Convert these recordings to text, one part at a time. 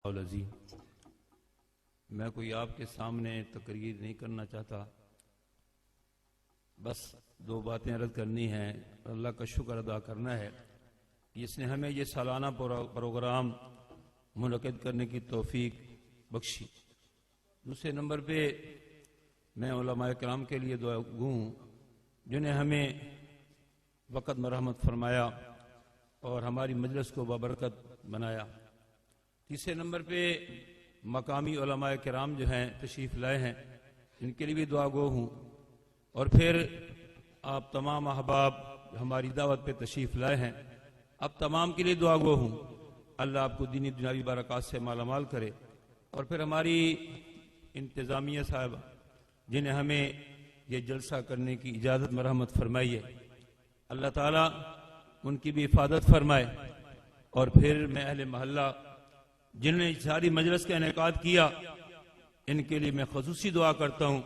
العظیم۔ میں کوئی آپ کے سامنے تقریر نہیں کرنا چاہتا، بس دو باتیں عرض کرنی ہیں۔ اللہ کا شکر ادا کرنا ہے کہ اس نے ہمیں یہ سالانہ پروگرام منعقد کرنے کی توفیق بخشی۔ دوسرے نمبر پہ میں علماء کرام کے لیے دعا گو ہوں جنہیں ہمیں وقت میں رحمت فرمایا اور ہماری مجلس کو بابرکت بنایا۔ تیسرے نمبر پہ مقامی علماء کرام جو ہیں تشریف لائے ہیں، ان کے لیے بھی دعا گو ہوں۔ اور پھر آپ تمام احباب ہماری دعوت پہ تشریف لائے ہیں، اب تمام کے لیے دعا گو ہوں۔ اللہ آپ کو دینی دنیاوی برکات سے مالا مال کرے۔ اور پھر ہماری انتظامیہ صاحب جنہیں ہمیں یہ جلسہ کرنے کی اجازت میں رحمت فرمائی ہے، اللہ تعالیٰ ان کی بھی حفاظت فرمائے۔ اور پھر میں اہل محلہ جنہوں نے ساری مجلس کا انعقاد کیا، ان کے لیے میں خصوصی دعا کرتا ہوں۔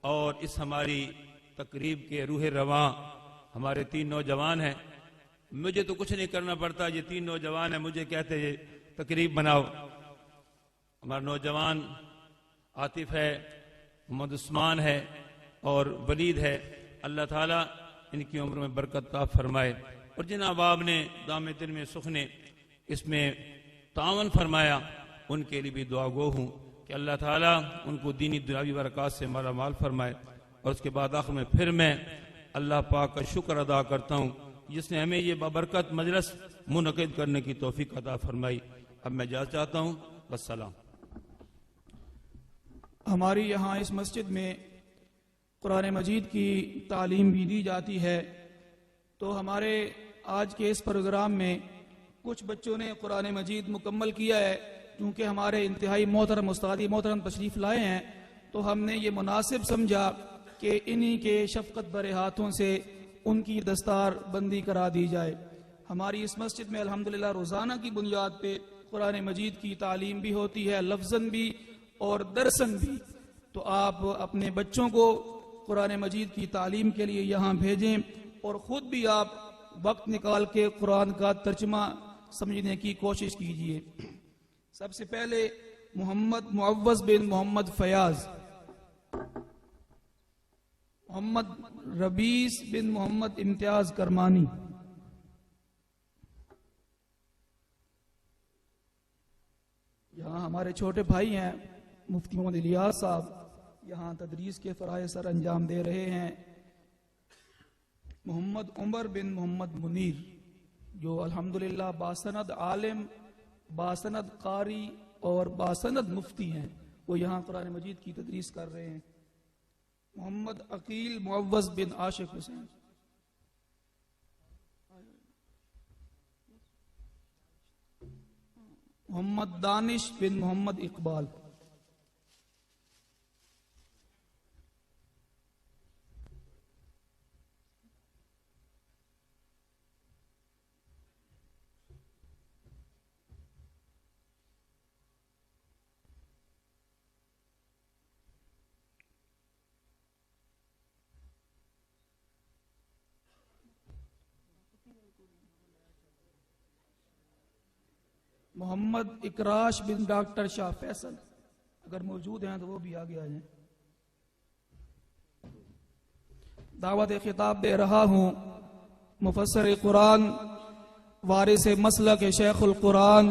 اور اس ہماری تقریب کے روح رواں ہمارے 3 نوجوان ہیں، مجھے تو کچھ نہیں کرنا پڑتا، یہ 3 نوجوان ہیں مجھے کہتے ہیں تقریب بناؤ۔ ہمارا نوجوان عاطف ہے، محمد عثمان ہے اور ولید ہے، اللہ تعالیٰ ان کی عمر میں برکت عطا فرمائے۔ اور جن احباب نے دام دل میں سخنے اس میں تعاون فرمایا، ان کے لیے بھی دعا گو ہوں کہ اللہ تعالیٰ ان کو دینی دنیاوی برکات سے مالا مال فرمائے۔ اور اس کے بعد آخر میں پھر میں اللہ پاک کا شکر ادا کرتا ہوں جس نے ہمیں یہ بابرکت مجلس منعقد کرنے کی توفیق عطا فرمائی۔ اب میں اجازت چاہتا ہوں، والسلام۔ ہماری یہاں اس مسجد میں قرآن مجید کی تعلیم بھی دی جاتی ہے، تو ہمارے آج کے اس پروگرام میں کچھ بچوں نے قرآن مجید مکمل کیا ہے۔ کیونکہ ہمارے انتہائی محترم استادی محترم تشریف لائے ہیں، تو ہم نے یہ مناسب سمجھا کہ انہی کے شفقت بھرے ہاتھوں سے ان کی دستار بندی کرا دی جائے۔ ہماری اس مسجد میں الحمدللہ روزانہ کی بنیاد پہ قرآن مجید کی تعلیم بھی ہوتی ہے، لفظاً بھی اور درساً بھی۔ تو آپ اپنے بچوں کو قرآن مجید کی تعلیم کے لیے یہاں بھیجیں، اور خود بھی آپ وقت نکال کے قرآن کا ترجمہ سمجھنے کی کوشش کیجیے۔ سب سے پہلے محمد معوض بن محمد فیاض، محمد ربیس بن محمد امتیاز کرمانی، یہاں ہمارے چھوٹے بھائی ہیں مفتی محمد الیاس صاحب، یہاں تدریس کے فرائض سر انجام دے رہے ہیں۔ محمد عمر بن محمد منیر، جو الحمدللہ باسند عالم، باسند قاری اور باسند مفتی ہیں، وہ یہاں قرآن مجید کی تدریس کر رہے ہیں۔ محمد عقیل معوض بن عاشق حسین، محمد دانش بن محمد اقبال، محمد اکراش بن ڈاکٹر شاہ فیصل، اگر موجود ہیں تو وہ بھی آگے آ جائیں۔ دعوت خطاب دے رہا ہوں مفسر قرآن، وارث مسلک شیخ القرآن،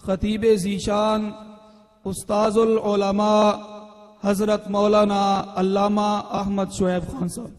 خطیب ذیشان، استاذ العلماء حضرت مولانا علامہ احمد شعیب خان صاحب۔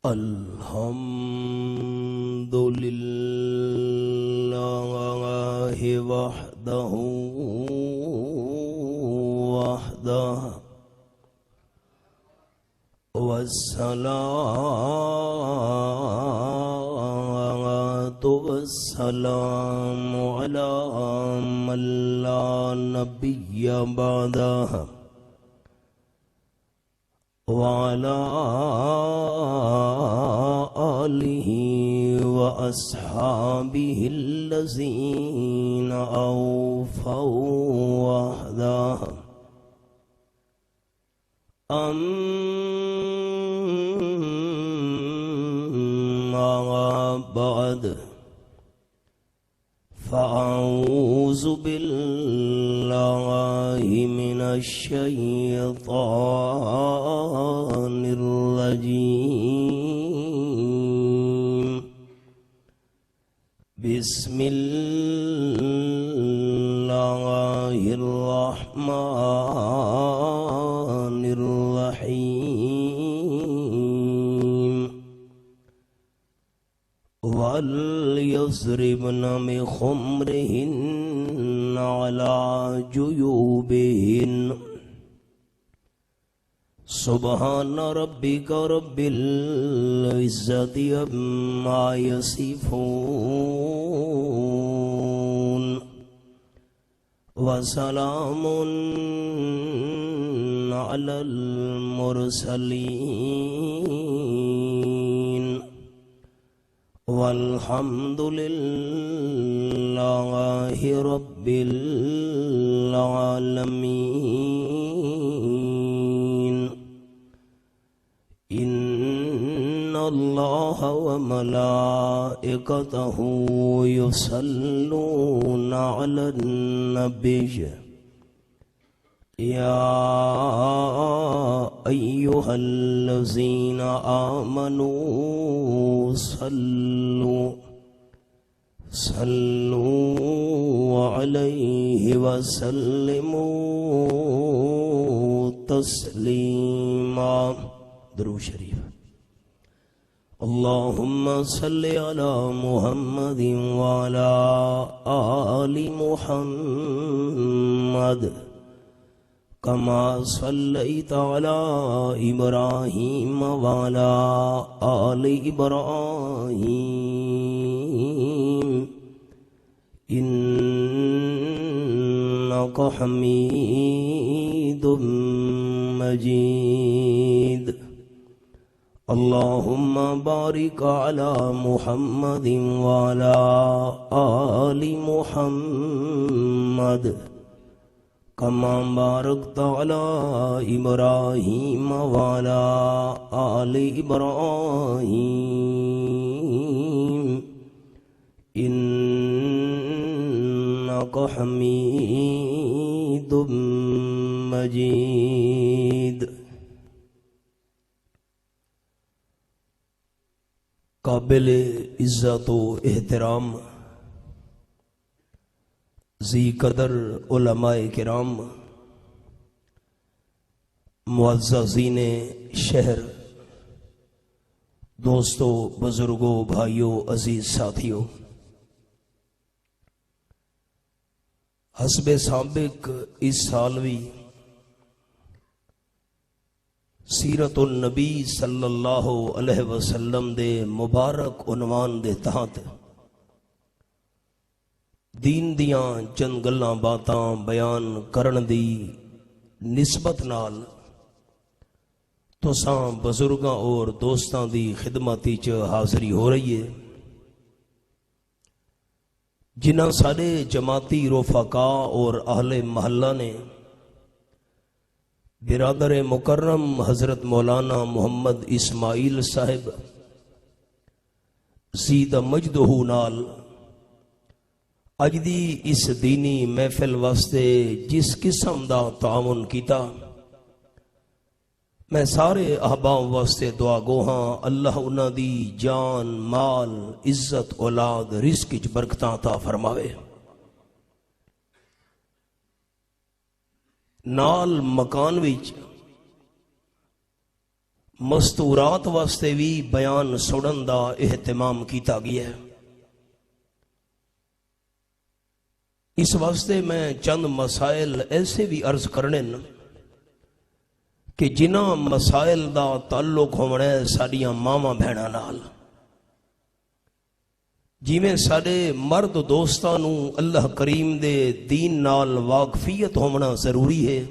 الحمد لله وحده والصلاة والسلام على من لا نبي بعده وعلى آله وأصحابه الذين أوفوا وحده أما بعد فأعوذ بالله من الشيطان الرجيم بسم الله الرحمن الرحيم وليضربن بخمرهن على جيوبهن سبحان ربك رب العزة عما يصفون وسلام على المرسلين والحمد لله رب العالمين إن الله وملائكته يصلون على النبي يا أيها الذين آمنوا صلوا عليه وسلموا تسليما درود شریف اللهم صل على محمد وعلى آل محمد كما صليت على إبراهيم وعلى آل إبراهيم إنك حميد مجيد اللهم بارك على محمد وعلى آل محمد كما باركت على إبراهيم وعلى آل إبراهيم إنك حميد مجيد قابل عزت و احترام ذی قدر علماء کرام معززین شہر دوستو بزرگوں بھائیوں عزیز ساتھیوں حسب سابق اس سال بھی سیرت النبی صلی اللہ علیہ وسلم دے مبارک عنوان دے تحت دین دیاں چند گلاں باتاں بیان کرن دی نسبت نال تساں بزرگاں اور دوستاں دی خدمتی چ حاضری ہو رہی ہے جنہاں سارے جماعتی رفقاء اور اہل محلہ نے برادر مکرم حضرت مولانا محمد اسماعیل صاحب زید مجدہ نال اج دی اس دینی محفل واسطے جس قسم دا تعاون کیتا میں سارے احباب واسطے دعا گوہاں اللہ انہاں دی جان مال عزت اولاد رزق وچ برکتاں عطا فرماوے نال مکان وچ مستورات واسطے بھی بیان سنن دا اہتمام کیتا گیا ہے اس واسطے میں چند مسائل ایسے بھی عرض کرنے کہ جنہاں مسائل دا تعلق ہونا ہے ساڑیاں ماما بہنا نال ਜਿਵੇਂ ਸਾਡੇ ਮਰਦ ਦੋਸਤਾਂ ਨੂੰ ਅੱਲਾਹ ਕਰੀਮ ਦੇ ਦੀਨ ਨਾਲ ਵਾਕਫੀਅਤ ਹੋਣਾ ਜ਼ਰੂਰੀ ਹੈ,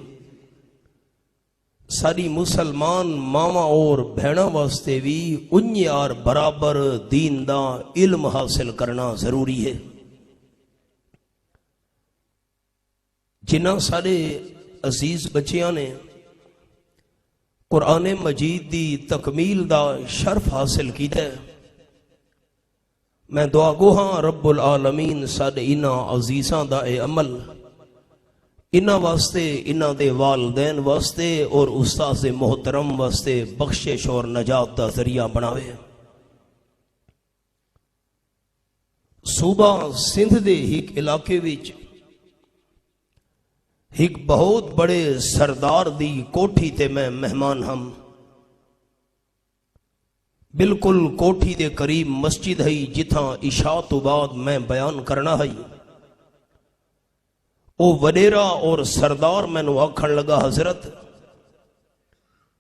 ਸਾਡੀ ਮੁਸਲਮਾਨ ਮਾਵਾਂ ਔਰ ਭੈਣਾਂ ਵਾਸਤੇ ਵੀ ਉੰਨੇ ਔਰ ਬਰਾਬਰ ਦੀਨ ਦਾ ਇਲਮ ਹਾਸਿਲ ਕਰਨਾ ਜ਼ਰੂਰੀ ਹੈ। ਜਿਨ੍ਹਾਂ ਸਾਡੇ ਅਜ਼ੀਜ਼ ਬੱਚਿਆਂ ਨੇ ਕੁਰਾਨ ਮਜੀਦ ਦੀ ਤਕਮੀਲ ਦਾ ਸ਼ਰਫ ਹਾਸਿਲ ਕੀਤਾ ਹੈ, میں دعا گو ہاں رب العالمین ساڈے انہاں عزیزاں دا اے عمل انہاں واسطے، انہاں دے والدین واسطے اور استاذ محترم واسطے بخشش اور نجات دا ذریعہ بناوے۔ صوبہ سندھ دے ایک علاقے وچ ایک بہت بڑے سردار دی کوٹھی تے میں مہمان ہم، بالکل کوٹھی دے قریب مسجد ہے جتھاں عشاء تو بعد میں بیان کرنا ہے۔ او وڈیرا اور سردار مینوں آکھن لگا حضرت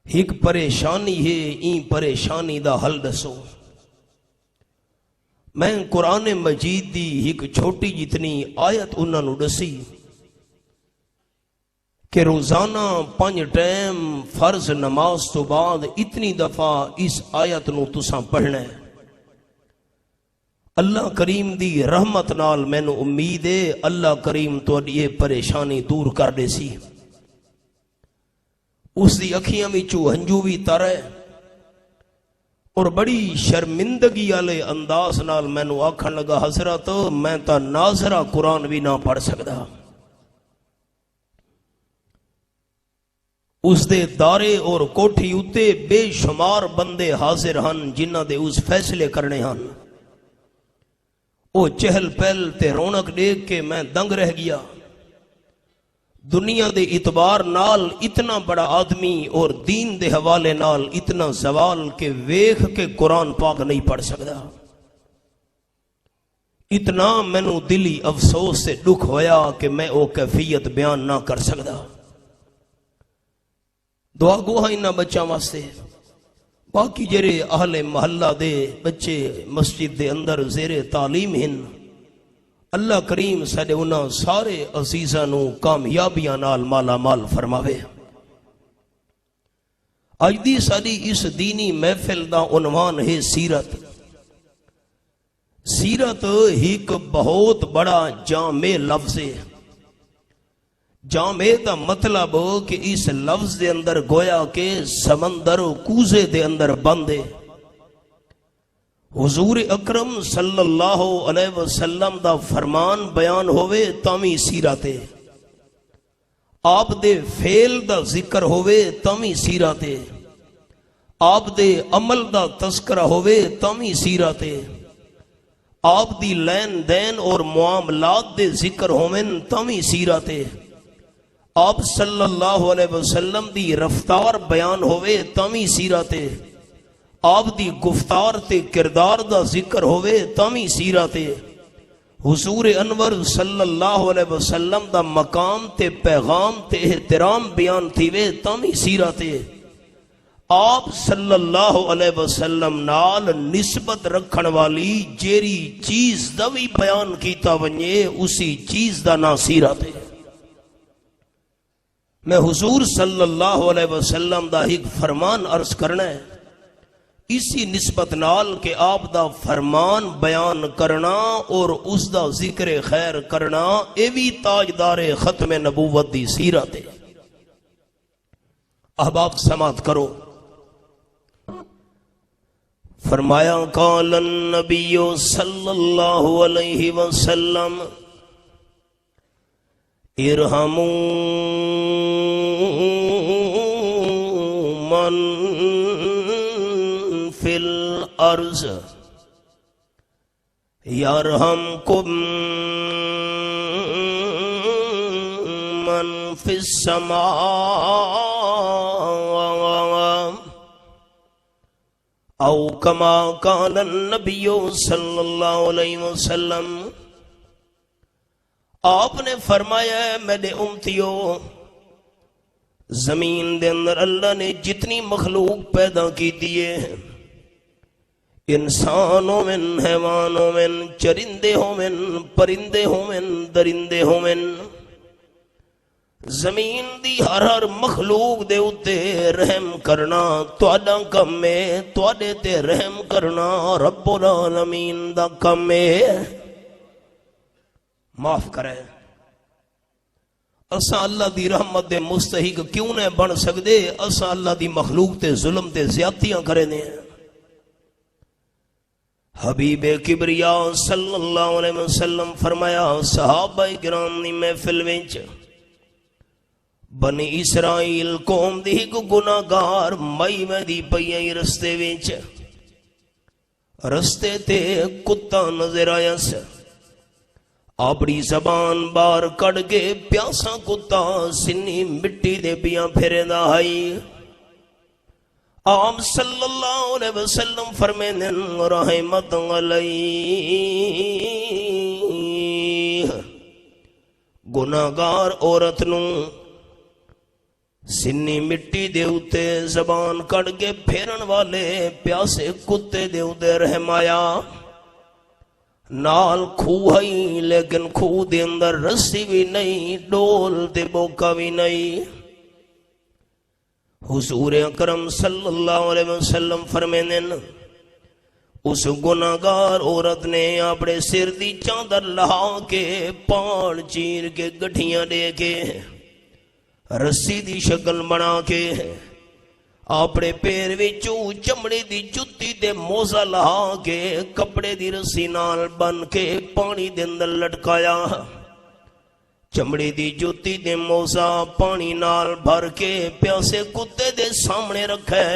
ایک پریشانی ہے، این پریشانی دا حل دسو۔ میں قرآن مجید دی ایک چھوٹی جتنی آیت انہاں نوں دسی کہ روزانہ 5 ٹائم فرض نماز تو بعد اتنی دفعہ اس آیت نو تساں پڑھنا ہے۔ اللہ کریم دی رحمت نال مینوں امید ہے اللہ کریم تہاڈی یہ پریشانی دور کر دے سی۔ اس دی اکھیاں وچوں ہنجو بھی ترے اور بڑی شرمندگی والے انداز نال مینوں آکھن لگا حضرت میں تاں ناظرہ قرآن بھی نہ پڑھ سکدا۔ اس دے دارے اور کوٹھی اتے بے شمار بندے حاضر ہن جنہ دے اس فیصلے کرنے ہن۔ او چہل پہل تے رونق دیکھ کے میں دنگ رہ گیا۔ دنیا دے اعتبار نال اتنا بڑا آدمی اور دین دے حوالے نال اتنا زوال کے ویکھ کے قرآن پاک نہیں پڑھ سکدا۔ اتنا مینوں دلی افسوس سے دکھ ہویا کہ میں او کیفیت بیان نہ کر سکدا۔ دعا گو ہاں انہاں بچوں واسطے، باقی جڑے اہل محلہ دے بچے مسجد دے اندر زیر تعلیم ہن، اللہ کریم ساڈے انہاں سارے عزیزاں نوں کامیابیاں نال مالا مال فرماوے۔ اج دی ساری اس دینی محفل دا عنوان ہے سیرت۔ سیرت ایک بہت بڑا جامع لفظ ہے۔ جامع دا مطلب کہ اس لفظ دے اندر گویا کہ سمندر و کوزے دے اندر بندے حضور اکرم صلی اللہ علیہ وسلم دا فرمان بیان ہوئے تامی سیرت ہے، آپ دے فعل دا ذکر ہوئے تامی سیرت ہے، آپ دے عمل دا تذکرہ ہوئے تامی سیرت ہے، آپ دی لین دین اور معاملات دے ذکر ہوئے تامی سیرت ہے، آپ صلی اللہ علیہ وسلم دی رفتار بیان ہوئے تامی سیرت ہے، آپ دی گفتار تے کردار دا ذکر ہوئے تامی سیرت ہے، حضور انور صلی اللہ علیہ وسلم دا مقام تے پیغام تے احترام بیان تھیوے تامی سیرت ہے، آپ صلی اللہ علیہ وسلم نال نسبت رکھن والی جیری چیز دا بھی بیان کیتا ونجے اسی چیز دا نا سیرت ہے۔ میں حضور صلی اللہ علیہ وسلم دا ایک فرمان عرض کرنا ہے، اسی نسبت نال کہ آپ دا فرمان بیان کرنا اور اس دا ذکر خیر کرنا اے بھی تاجدار ختم نبوت دی سیرت ہے۔ احباب سماعت کرو، فرمایا قال النبی صلی اللہ علیہ وسلم ارحموا من فی الارض یرحمکم من فی السماء او کما قال النبی صلی اللہ علیہ وسلم۔ آپ نے فرمایا ہے میرے امتیو، زمین دے اندر اللہ نے جتنی مخلوق پیدا کی دیئے انسان ہومن حیوان ہومن چرندے ہومن پرندے ہومن درندے ہومن زمین دی ہر ہر مخلوق دے اتے رحم کرنا تواڈا کم ہے، تواڈے تے رحم کرنا رب العالمین دا کم ہے۔ معاف کرے، اساں اللہ دی رحمت دے مستحق کیوں نہ بن سکدے؟ اساں اللہ دی مخلوق تے ظلم تے زیادتیاں کرے نے۔ حبیب کبریا صلی اللہ علیہ وسلم فرمایا صحابہ کرام دی محفل وچ بنی اسرائیل قوم دی ایک گناہگار مائی میں دی پئی آئی رستے وچ، رستے تے کتا نظر آیا سے، اپنی زبان باہر کڑ کے پیاسا کتا سنی مٹی دے پیاں پھریندا ہائی۔ آپ صلی اللہ علیہ وسلم فرمیندے رحمت علیہ گناہگار عورت نو سنی مٹی دے اتے زبان کڑ کے پھیرن والے پیاسے کتے دے اتے رحم آیا۔ نال کھو ہی لیکن کھو دے اندر رسی بھی نہیں، ڈول تے بوکا بھی نہیں۔ حضور اکرم صلی اللہ علیہ وسلم فرمیندے اس گناہگار عورت نے اپنے سر دی چادر لہا کے پان چیر کے گٹھیاں دے کے رسی دی شکل بنا کے اپنے پیر وچوں چمڑی دی جُتی دے موزہ لہا کے کپڑے دی رسی نال بن کے پانی دے اندر لٹکایا۔ چمڑی دی جُتی دے موزہ پانی نال بھر کے پیاسے کتے دے سامنے رکھے۔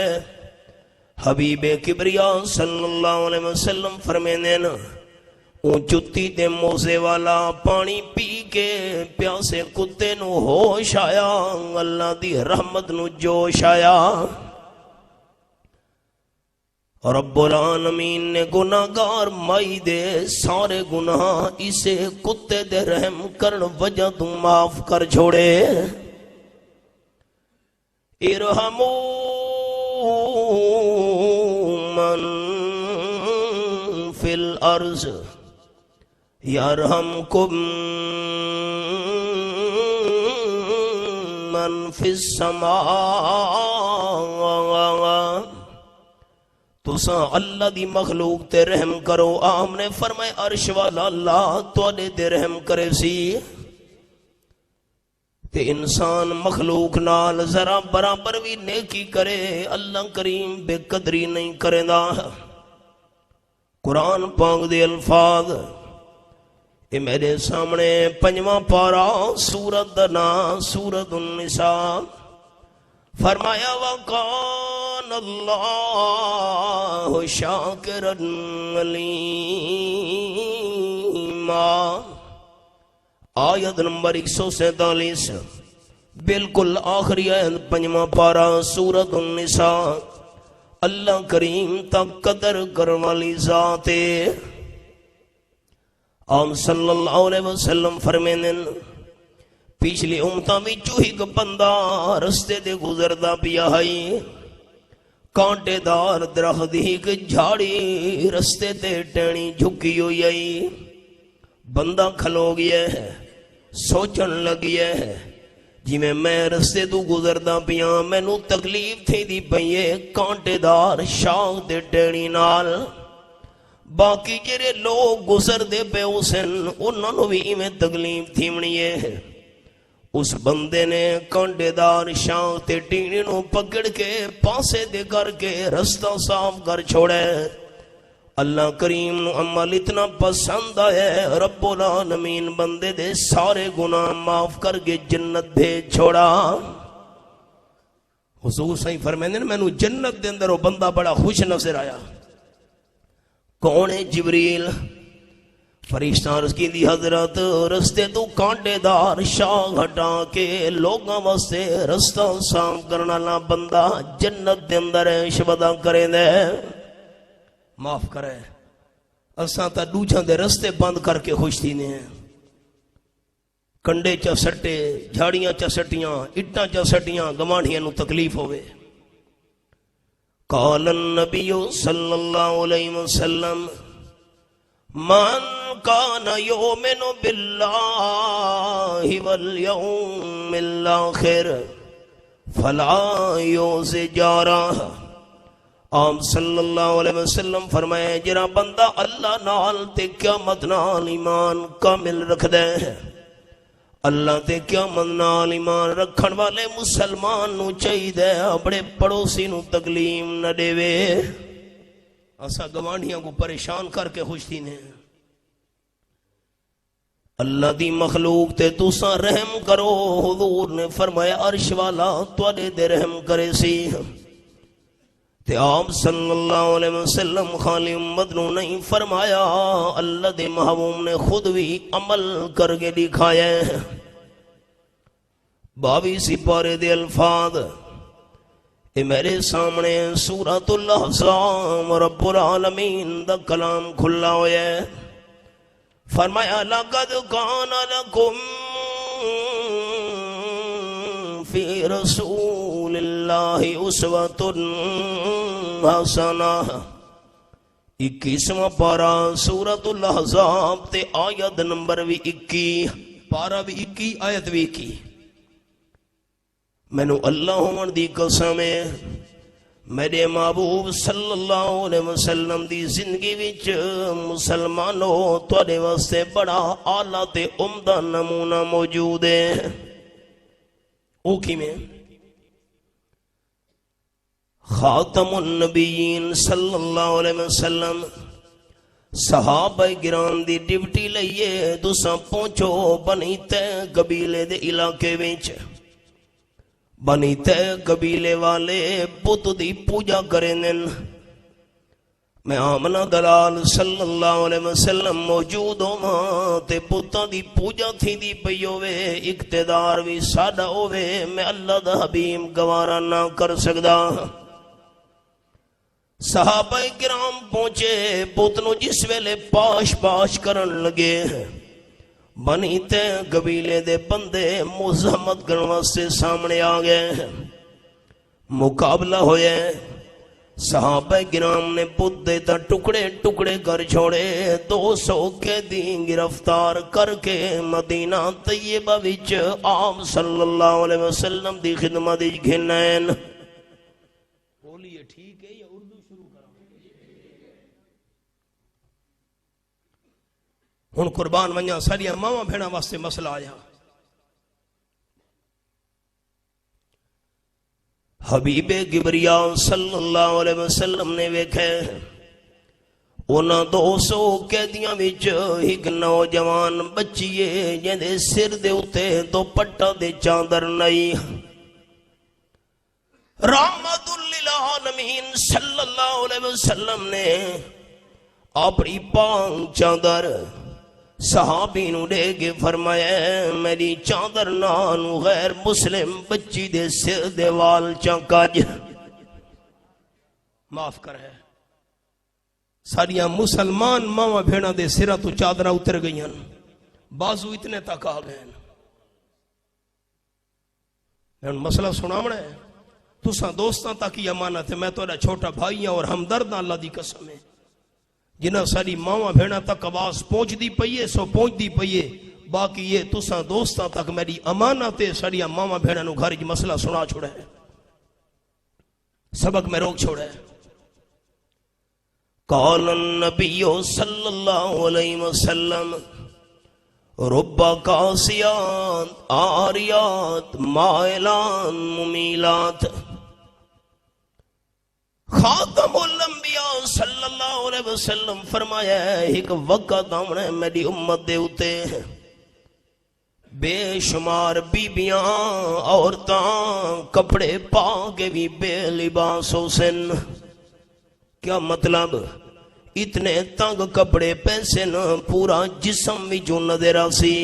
حبیب کبریا صلی اللہ علیہ وسلم فرمیندے اون جُتی دے موزے والا پانی پی کے پیاسے کتے نو ہوش آیا، اللہ دی رحمت نو جوش آیا۔ رب العالمین نے گناہگار مائی دے سارے گناہ اسے کتے دے رحم کرن وجہ تو معاف کر چھوڑے۔ ارحمو من فی الارض یرحمکم من فی السماء۔ تساں اللہ دی مخلوق تے رحم کرو۔ آم نے فرمائے عرش والا اللہ تواڈے تے رحم کرے سی، تے انسان مخلوق نال ذرا برابر بھی نیکی کرے اللہ کریم بے قدری نہیں کرے دا۔ قرآن پاک دے الفاظ اے میرے سامنے پنجواں پارا سورت دا نام سورت النساء۔ فرمایا وَقَانَ اللَّهُ شَاكِرًا عَلِيمًا۔ آیت نمبر 147 بالکل آخری آیت پنجواں پارا سورت النساء۔ اللہ کریم تک قدر کرنے والی ذات ہے۔ آپ صلی اللہ علیہ وسلم فرمیندے پچھلی امتاں وچوں ایک بندہ رستے دے گزردا پیا ہے، کانٹے دار درخت ایک جھاڑی رستے تے ٹہنی جھکی ہوئی ہے۔ بندہ کھلو گیا ہے، سوچن لگیا ہے جی میں رستے تو گزردا پیا، مینوں تکلیف تھی دی پئی ہے کانٹے دار شاخ دے ٹہنی نال، باقی جڑے لوگ گزر دے پے اسن انہاں نوں وی ایویں تکلیف تھیونی ہے۔ اس بندے نے کانٹے دار شاخ تے ٹہنی نوں پکڑ کے پاسے دے کر کے رستہ صاف کر چھوڑے۔ اللہ کریم نو عمل اتنا پسند آیا، رب العالمین بندے دے سارے گناہ معاف کر کے جنت بھیج چھوڑا۔ حضور صحیح فرمیندے نے مینوں جنت دے اندر وہ بندہ بڑا خوش نظر آیا۔ کون ہے؟ جبریل۔ فرشتہ عرض کی دی حضرت رستے تو کانٹے دار شاخ ہٹا کے لوگاں واسطے رستہ صاف کرنا لا بندہ جنت دے اندر شبدا کریں دے۔ معاف کرے اساں تا دوجھاں دے رستے بند کر کے خوش تھی نے، کنڈے چا سٹے، جھاڑیاں چا سٹیاں، اٹاں چا سٹیاں، گوانڈیاں نو تکلیف ہوئے۔ قال النبی صلی اللہ علیہ وسلم من کان یؤمن باللہ والیوم الاخر فلا یؤذی جارہ۔ آپ صلی اللہ علیہ وسلم فرمائے جڑا بندہ اللہ نال تے قیامت نال ایمان کامل رکھ دے، اللہ تے قیامت نال ایمان رکھن والے مسلمان نو چاہیے اپنے پڑوسی نو تکلیف نہ دے وے۔ اسا گوانڈیاں کو پریشان کر کے خوش تھی نے، اللہ دی مخلوق تے تساں رحم کرو۔ حضور نے فرمایا عرش والا تواڈے تے رحم کرے سی، تے آپ صلی اللہ علیہ وسلم خالی امت نو نہیں فرمایا، اللہ دے محبوب نے خود بھی عمل کر کے دکھایا ہے۔ 22 سپارے دے الفاظ اے میرے سامنے، سورۃ الاحزاب رب العالمین دا کلام کھلا ہویا ہے۔ فرمایا لقد کان لکم فی رسول اللہ اسوۃ حسنہ۔ 21واں پارہ سورۃ الاحزاب تے آیت نمبر بھی 21، پارہ بھی 21 آیت بھی 21۔ مینوں اللہ ہون دی قسم ہے، میرے محبوب صلی اللہ علیہ وسلم دی زندگی وچ مسلمانوں تواڈے واسطے بڑا اعلیٰ تے عمدہ نمونہ موجود ہے۔ او کیویں؟ خاتم النبیین صلی اللہ علیہ وسلم صحابہ کرام دی ڈیوٹی لئیے تساں پہنچو بنی تے قبیلے دے علاقے وچ۔ بنی تے قبیلے والے بت دی پوجا کریں۔ میں آمنہ دلال صلی اللہ علیہ وسلم موجود ہوں تے بتاں دی پوجا تھی دی پئی ہوئے، اقتدار بھی ساڈا ہوئے، میں اللہ دا حبیب گوارا نہ کر سکدا۔ صحابہ کرام پہنچے، بت نو جس ویلے پاش پاش کرن لگے، بنی تے قبیلے دے بندے مزاحمت کرن واسطے سامنے آ گئے، مقابلہ ہوئے۔ صحابہ کرام نے بت دے تا ٹکڑے ٹکڑے کر چھوڑے، 200 قیدی گرفتار کر کے مدینہ طیبہ وچ آپ صلی اللہ علیہ وسلم دی خدمت وچ گھنین۔ بولیے ٹھیک ہے یا اردو شروع کرا؟ ہن قربان ونجا ساڈیاں ماواں بھیڑاں واسطے مسئلہ آیا۔ حبیب کبریا صلی اللہ علیہ وسلم نے ویکھے انہاں 200 قیدیاں وچ ایک نوجوان بچی ہے جہدے سر دے اوتے دوپٹہ دے چادر نہیں۔ رحمت للعالمین صلی اللہ علیہ وسلم نے اپنی پاک چادر صحابی نو دے کے فرمایا میری چادر نانو غیر مسلم بچی دے سر دے وال چاکاج معاف کر ہے۔ ساڑیاں مسلمان ماما بھیڑا دے سرہ تو چادرہ اتر گئیاں، بازو اتنے تک آ گئے۔ میں مسئلہ سنامنا ہے، تساں دوستاں تک ہی امانت ہے، میں توڑا چھوٹا بھائی اور ہمدرد اللہ دی قسم ہے، جنہ ساری ماما بھیڑا تک آواز پہنچ دی پئیے سو پہنچ دی پئیے، باقی یہ تساں دوستاں تک میری امانت ہے، ساری ماما بھیڑا نو گھر مسئلہ سنا چھوڑا ہے، سبق میں روک چھوڑا ہے۔ قال النبی صلی اللہ علیہ وسلم رب قاسیات آریات مائلان ممیلات۔ خاتم الانبیاء صلی اللہ علیہ وسلم فرمایا ہے ایک وقت آمنے میری امت دے ہوتے بے شمار بیبیاں عورتاں کپڑے پا کے بھی بے لباس ہو سن۔ کیا مطلب؟ اتنے تنگ کپڑے پیسے نہ پورا جسم بھی جو نظر آسی۔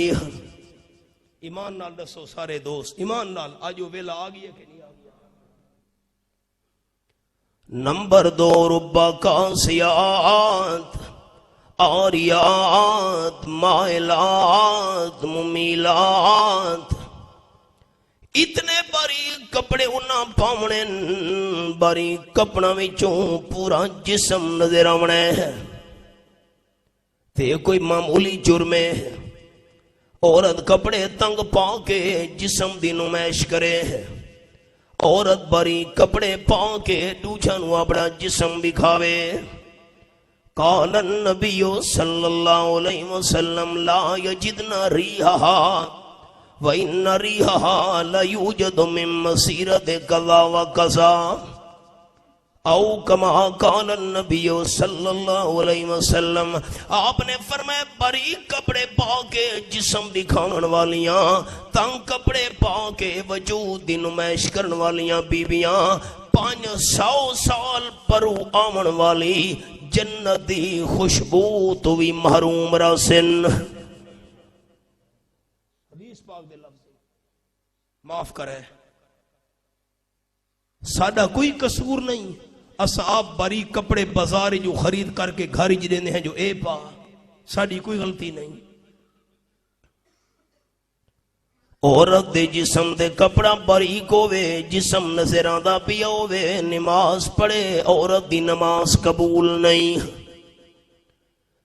ایمان نال دسو سارے دوست، ایمان نال آجو ویلا آگئی ہے کہ نہیں آگئی؟ نمبر 2 ربا قاسیات آریات مائلات ممیلات۔ اتنے باریک کپڑے انہاں پاونے، باریک کپڑا وچوں پورا جسم نظر آونا ہے، تے کوئی معمولی جرم ہے؟ عورت کپڑے تنگ پا کے جسم دی نمائش کرے، عورت باریک کپڑے پا کے دوجھاں نوں اپنا جسم دکھاوے۔ قال النبی صلی اللہ علیہ وسلم لا یجدن ریحہا وَإِنَّ رِيحَهَا لَيُوجَدُ مِن مَّسِيرَةِ كَذَا وَكَذَا او کما قال النبی صلی اللہ علیہ وسلم، آپ نے فرمایا باریک کپڑے پا کے جسم دکھان والیاں، تنگ کپڑے پا کے وجود دی نمائش کرن والیاں بیویاں 500 سال پرو آمن والی جنت دی خوشبو تو بھی محروم راسن۔ حدیث پاک دے لفظ معاف کرے، ساڈا کوئی قصور نہیں، اصحاب باریک کپڑے بازار جو خرید کر کے گھر ہی دینے ہیں جو اے پا، ساڈی کوئی غلطی نہیں۔ عورت دے جسم دے کپڑا باریک ہووے، جسم نظر آندا پیا ہووے، نماز پڑھے، عورت دی نماز قبول نہیں۔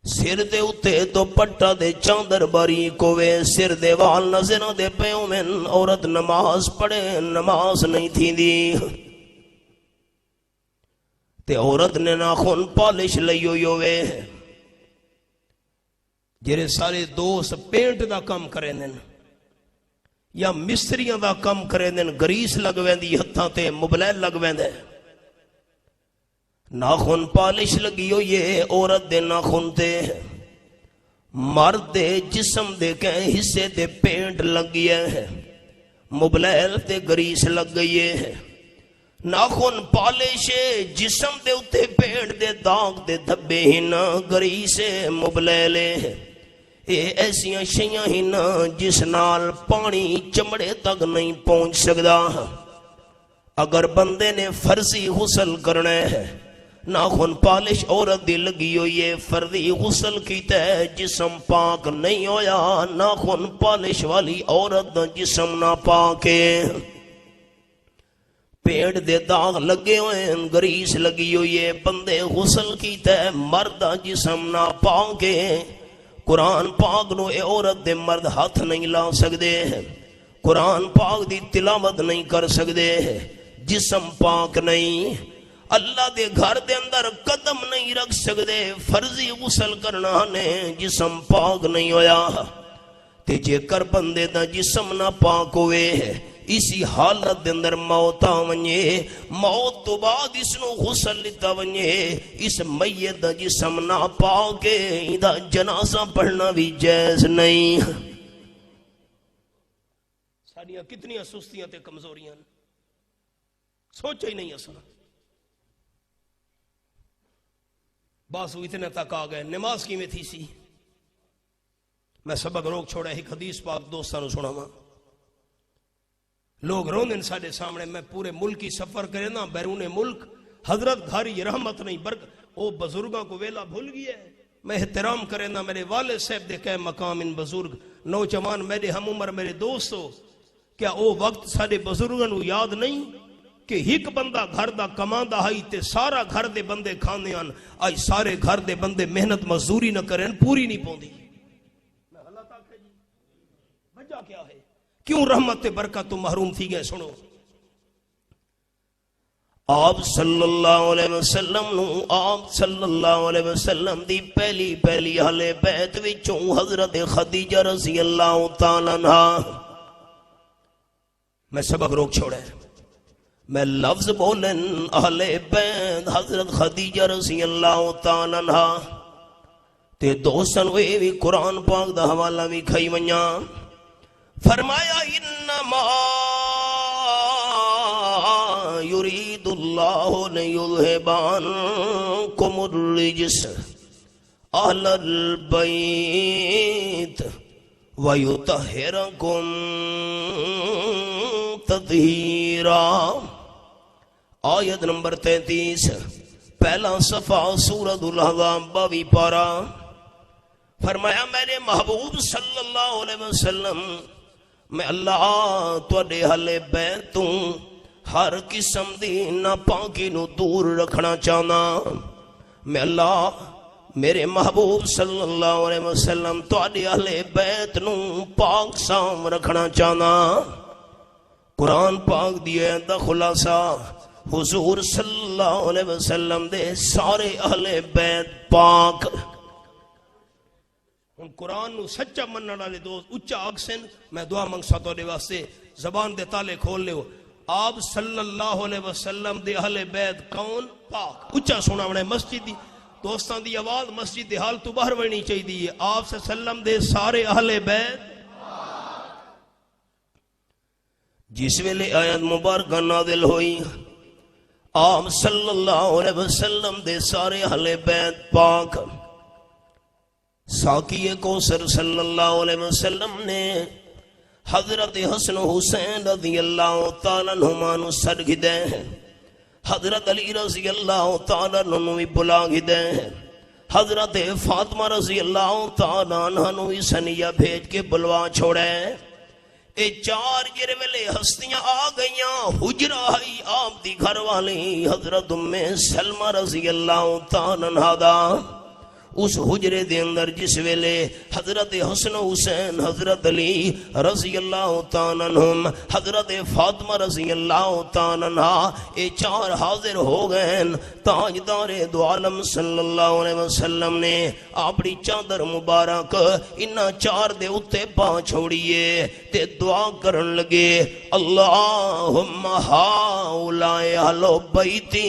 سر دے اتے دوپٹا دے چاندر باریک ہووے، سر دے وال نظر آندے پے ہوویں، عورت نماز پڑھے، نماز نہیں تھیندی۔ تے عورت نے ناخن پالش لئی ہوئی ہوئے، جڑے سارے دوست پینٹ دا کم کریں دن یا مستریاں دا کم کریں دن، گریس لگ ویندی ہتھاں تے، مبلیل لگ ویندے، ناخن پالش لگی ہوئی ہے عورت دے ناخن تے، مرد دے جسم دے کہیں حصے تے پینٹ لگ گئی ہے، مبلیل تے گریس لگ گئی ہے، ناخن پالش جسم دے اتے پینٹ دے داغ دے دھبے ہی نا، گریس مبلیل اے ایسیاں شیاں ہی نا جس نال پانی چمڑے تک نہیں پہنچ سکدا۔ اگر بندے نے فرضی غسل کرنا ہے، ناخن پالش عورت دی لگی ہوئی ہے، فرضی غسل کیتا ہے، جسم پاک نہیں ہویا، ناخن پالش والی عورت دا جسم نہ پاکے، پیڑ دے داغ لگے ہوئے، گریس لگی ہوئی ہے، بندے غسل کیتا ہے، مرد جسم نہ پاکے، قرآن پاک نو اے عورت دے مرد ہاتھ نہیں لا سکدے، قرآن پاک دی تلاوت نہیں کر سکدے، جسم پاک نہیں، اللہ دے گھر دے اندر قدم نہیں رکھ سکدے، فرضی غسل کرنا نے جسم پاک نہیں ہویا۔ تے جے کر بندے دا جسم نہ پاک ہوئے، اسی حالت دے اندر موت آونجے، موت تو بعد اس نو غسل لیتا ونجے، اس میت دا جسم نہ پاکے، دا جنازہ پڑھنا بھی جائز نہیں۔ ساڑیاں کتنی سستیاں تے کمزوریاں، سوچا ہی نہیں اصلا، بس اتنے تک آ گئے۔ نماز کی میں تھی سی، میں سبق روک چھوڑا، ایک حدیث پاک دوستانو سناواں۔ لوگ روندن ساڑے سامنے، میں پورے ملک کی سفر کرے نا، بیرون ملک حضرت گھاری رحمت نہیں برکت، او بزرگاں کو ویلا بھول گیا ہے، میں احترام کرے نا، میرے والد صاحب دے کہ مقام ان بزرگ نوجوان میرے ہم عمر میرے دوستو، کیا او وقت ساڑے بزرگاں نو یاد نہیں کہ ایک بندہ گھر دا کماندہ ہائی تے سارا گھر دے بندے کھاندے آن، آئی سارے گھر دے بندے محنت مزدوری نہ کریں، پوری نہیں پوندی۔ میں اللہ تاکہ جی وجہ کیا ہے، کیوں رحمت برکت تو محروم تھی گئے؟ سنو، آپ صلی اللہ علیہ وسلم نو، آپ صلی اللہ علیہ وسلم دی پہلی اہل بیت وچوں حضرت خدیجہ رضی اللہ تعالیٰ عنہ، میں سبق روک چھوڑے، میں لفظ بولن اہل بیت حضرت خدیجہ رضی اللہ تعالیٰ عنہ تے دوستن وے بھی قرآن پاک دا حوالہ بھی کھائی ونجا، فرمایا انما یرید اللہ لیذھب عنکم الرجس اہل البیت ویطہرکم تطہیرا۔ آیت نمبر 33، پہلا صفحہ سورۃ الاحزاب 22 پارہ۔ فرمایا میرے محبوب صلی اللہ علیہ وسلم میں اللہ تواڈے اہل بیت تو ہر قسم دی ناپاکی نو دور رکھنا چاہنا. میں اللہ میرے محبوب صلی اللہ علیہ وسلم تواڈے اہل بیت نو پاک صاف رکھنا چاہنا. قرآن پاک دی آیت دا خلاصہ حضور صلی اللہ علیہ وسلم دے سارے اہل بیت پاک. ہن قرآن نو سچا منن والے دوست اچا آکسن میں دعا منگسا تواڈے واسطے زبان دے تالے کھول لیو. آپ صلی اللہ علیہ وسلم دے اہل بیت کون؟ پاک. اچا سونا بنے مسجد دی دوستان دی آواز مسجد دی حال تو باہر ونی چاہیے دی. آپ صلی اللہ علیہ وسلم دے سارے اہل بیت جس ویلے آیت مبارکہ نازل ہوئی آپ صلی اللہ علیہ وسلم دے سارے اہل بیت پاک ساقی کوثر صلی اللہ علیہ وسلم نے حضرت حسن حسین رضی اللہ تعالیٰ عنہما نو سر گدے ہیں. حضرت علی رضی اللہ تعالیٰ عنہ بھی بلا گدے ہیں. حضرت فاطمہ رضی اللہ تعالیٰ عنہ نو بھی سنیہ بھیج کے بلوا چھوڑے. اے چار جرے ویلے ہستیاں آ گئیاں. حجرہ ہی آپ دی گھر والی حضرت ام سلمہ رضی اللہ تعالیٰ عنہ دا. اس حجرے دے اندر جس ویلے حضرت حسن حسین حضرت علی رضی اللہ تعالیٰ عنہم حضرت فاطمہ رضی اللہ تعالیٰ عنہ اے چار حاضر ہو گئے. تاجدار دو عالم صلی اللہ علیہ وسلم نے اپنی چادر مبارک انہاں چار دے اتے پا چھوڑیے تے دعا کرن لگے اللہم ہاؤلاء اہل بیتی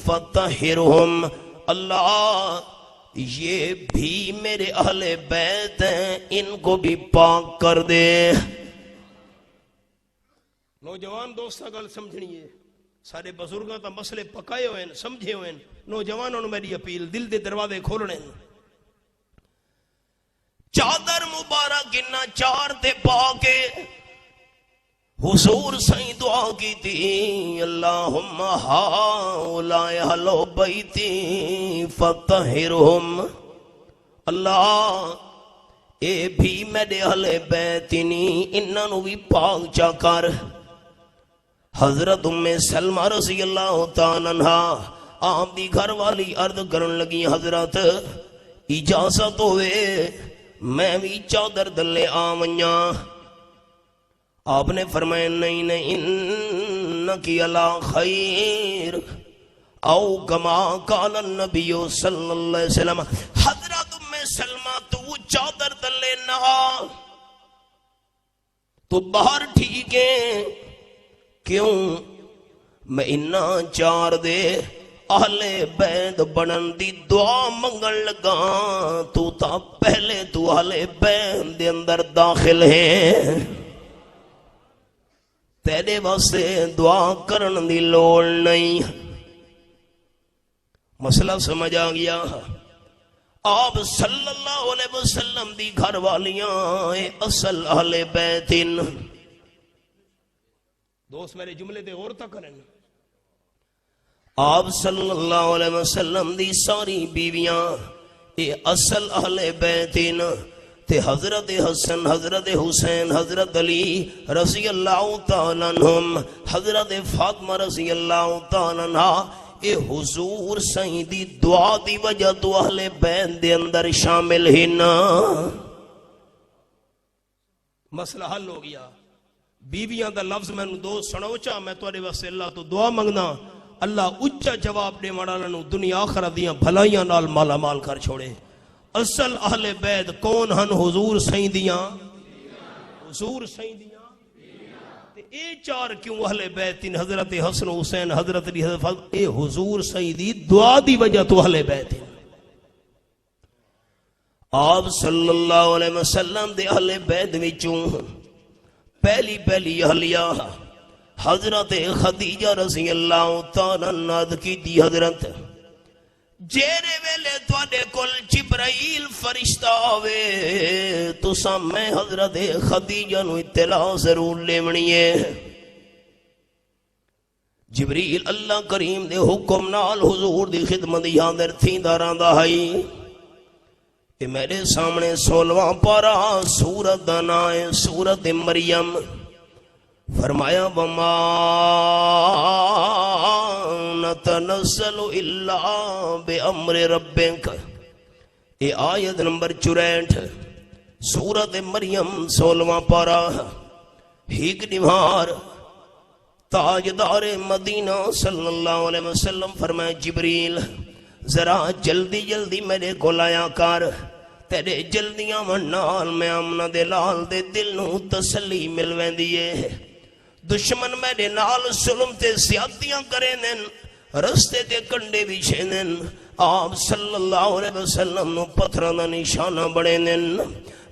فطہرہم. اللہ یہ بھی میرے اہل بیت ہیں ان کو بھی پاک کر دے. نوجوان دوستاں گل سمجھنی ہے. سارے بزرگاں تا مسئلے پکائے ہوئے ہیں سمجھے ہوئے ہیں. نوجوانوں نے میری اپیل دل دے دروازے کھولنے. چادر مبارک انہاں چار تے پا کے حضور سائیں دعا کی تھی اللہم ہاؤلاء اہل بیتی فطہرہم. اللہ اے بھی میرے اہل بیت نہیں انہاں نو بھی پاک چا کر. حضرت ام سلمہ رضی اللہ تعالیٰ عنہ آپ دی گھر والی عرض کرن لگی حضرت اجازت ہوئے میں بھی چادر دلے آمنیاں. آپ نے فرمایا نہیں انکی علی خیر او کما قال النبی صلی اللہ علیہ وسلم. حضرت ام سلمہ تو چادر دلے نہ تو باہر ٹھیک ہے. کیوں؟ میں انہاں چار دے اہل بیت بنن دی دعا منگن لگا. تو تا پہلے تو اہل بیت دے اندر داخل ہے تیرے واسطے دعا کرن دی لوڑ نہیں. مسئلہ سمجھ آ گیا. آپ صلی اللہ علیہ وسلم دی گھر والیاں اصل اہل بیتن. دوست میرے جملے دے غور تک کریں. آپ صلی اللہ علیہ وسلم دی ساری بیویاں اے اصل اہل بیتن. تے حضرت حسن حضرت حسین حضرت علی رضی اللہ تعالیٰ عنہم حضرت فاطمہ رضی اللہ تعالیٰ عنہ اے حضور سائیں دی دعا دی وجہ تو اہل بیت دے اندر شامل ہی نا. مسئلہ حل ہو گیا. بیویاں دا لفظ میں دو سنوچا میں تواڈے واسطے اللہ تو دعا منگنا اللہ اچا جواب دے والا نو دنیا آخرت دیاں بھلائیاں نال مالا مال کر چھوڑے. اصل اہل بیت کون ہن؟ حضور سائیں دیاں حضور سائیں دیاں. اے چار کیوں اہل بیت ان حضرت حسن حسین حضرت علی حضرت فاطمہ اے حضور سائیں دی دعا دی وجہ تو اہل بیت ہیں. آپ صلی اللہ علیہ وسلم دے اہل بیت وچوں پہلی اہلیہ حضرت خدیجہ رضی اللہ تعالیٰ عنہ کی دی حضرت جیرے ویلے تواڈے کول جبرائیل فرشتہ آوے تو میں حضرت خدیجہ نو اطلاع ضرور لیونی ہے. جبریل اللہ کریم دے حکم نال حضور دی خدمت حاضر تھی داران دا ہائی. یہ میرے سامنے 16واں پارہ سورت دا نام ہے سورت مریم. فرمایا وما نتنزل الا بامر ربک. یہ آیت نمبر 64 سورت مریم 16واں پارہ. ہیک نمہار تاجدار مدینہ صلی اللہ علیہ وسلم فرمایا جبریل ذرا جلدی جلدی میرے کو لایا کر. تیرے جلدیاں نال میں آمنہ دے لال دے دل نو تسلی مل ویندی ہے. دشمن میرے نال ظلم تے زیادتیاں کرے نن رستے تے کنڈے بچھے نن. آپ صلی اللہ علیہ وسلم نو پتھراں دا نشانہ بڑے نن.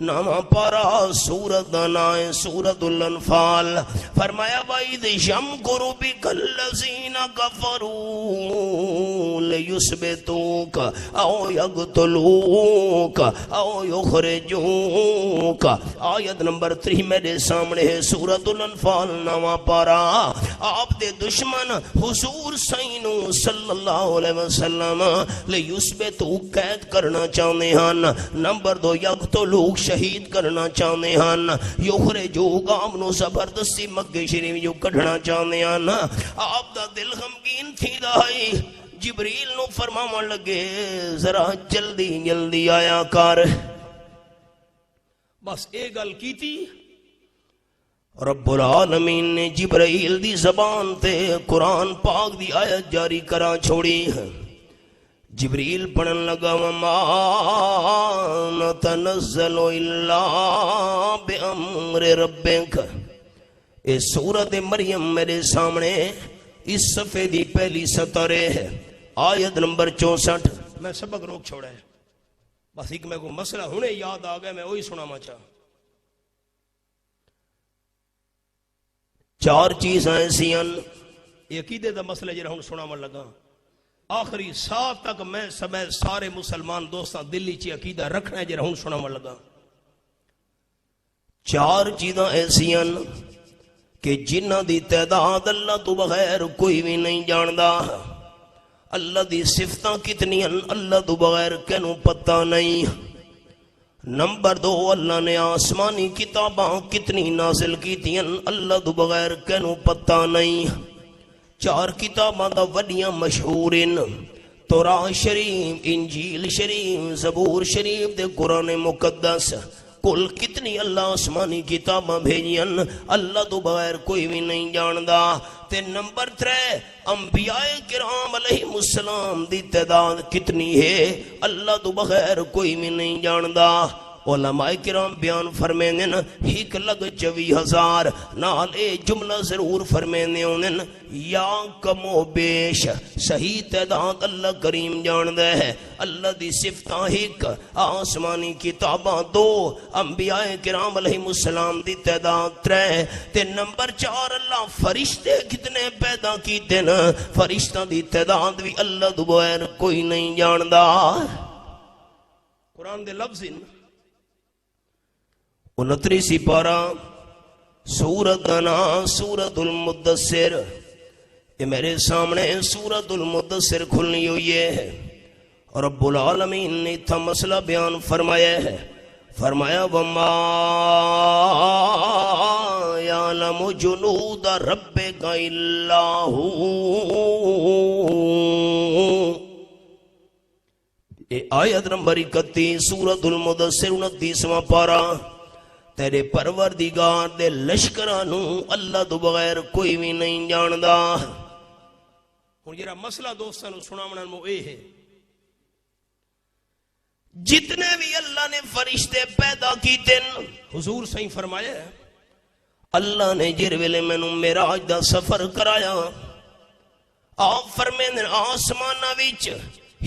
نامہ پارا سورت دا نائے سورت الانفال. فرمایا وَإِذْ يَمْكُرُ بِكَ الَّذِينَ كَفَرُوا لِيُثْبِتُوكَ أَوْ يَقْتُلُوكَ أَوْ يُخْرِجُوكَ. آیت نمبر 3 میرے سامنے ہے سورت الانفال نامہ پارا. آپ دے دشمن حضور سینو صلی اللہ علیہ وسلم لِيُثْبِتُوكَ قید کرنا چاہنے ہن. نمبر 2 يَقْتُلُوكَ شہید کرنا چاہنے ہیں. یخرجوک آپ نو زبردستی مکہ شریف جو کڑھنا چاہنے ہیں. آپ دا دل غمگین تھی دائی. جبریل نو فرماون لگے ذرا جلدی جلدی آیا کر. بس ایک گل کی تھی رب العالمین نے جبرائیل دی زبان تے قرآن پاک دی آیت جاری کرا چھوڑی. جبریل پڑھن لگا وما نتنزل الا بامر ربک. اے سورت مریم میرے سامنے اس صفحے دی پہلی سطر ہے آیت نمبر 64. میں سبق روک چھوڑا ہے بس ایک میں کو مسئلہ ہونے یاد آ گیا میں وہی سنا چاہ. 4 چیزاں ایسی ہیں عقیدے دا مسئلہ جرا ہوں سنا لگا. آخری سال تک میں سارے مسلمان دوستاں دلی چی عقیدہ رکھنا ہے جرا ہوں سنا لگا. 4 چیزاں ایسی ہیں کہ جنہ دی تعداد اللہ تو بغیر کوئی بھی نہیں جاندہ. اللہ دی صفتاں کتنی ہیں اللہ تو بغیر کینوں پتہ نہیں. نمبر 2 اللہ نے آسمانی کتاباں کتنی نازل کی تھی اللہ تو بغیر کینوں پتہ نہیں. 4 کتاباں دا وڈیاں مشہور ہیں تورات شریف انجیل شریف زبور شریف دے قرآن مقدس. کل کتنی اللہ آسمانی کتاباں بھیجیاں اللہ تو بغیر کوئی بھی نہیں جاندہ. تے نمبر 3 انبیاء کرام علیہ السلام دی تعداد کتنی ہے اللہ تو بغیر کوئی بھی نہیں جاندہ. علماء کرام بیان فرمینے 1,24,000 نال اے جملہ ضرور فرمینے انہیں یا کم و بیش صحیح تعداد اللہ کریم جاندہ ہے. اللہ دی صفتاں 1 آسمانی کتاباں 2 انبیاء کرام علیہ السلام دی تعداد 3 تے نمبر 4 اللہ فرشتے کتنے پیدا کیتے نا فرشتہ دی تعداد بھی اللہ دو بغیر کوئی نہیں جاندہ. قرآن دے لفظ 29 پارہ سورت دنا سورت المدثر. یہ میرے سامنے سورت المدثر کھلنی ہوئی ہے. رب العالمین نے تھا مسئلہ بیان فرمایا ہے. فرمایا وما یعلم جنود ربک الا ہو. یہ آیت نمبر 31 سورت المدثر 29واں پارہ. تیرے پروردگار دے لشکرانو اللہ تو بغیر کوئی بھی نہیں جاندہ. ہوں جرا مسئلہ دوستانو سناونا مو اے ہے جتنے بھی اللہ نے فرشتے پیدا کیتے حضور صحیح فرمایا ہے اللہ نے جر ویلے میں نو معراج دا سفر کرایا آپ فرمیندے آسمانہ وچ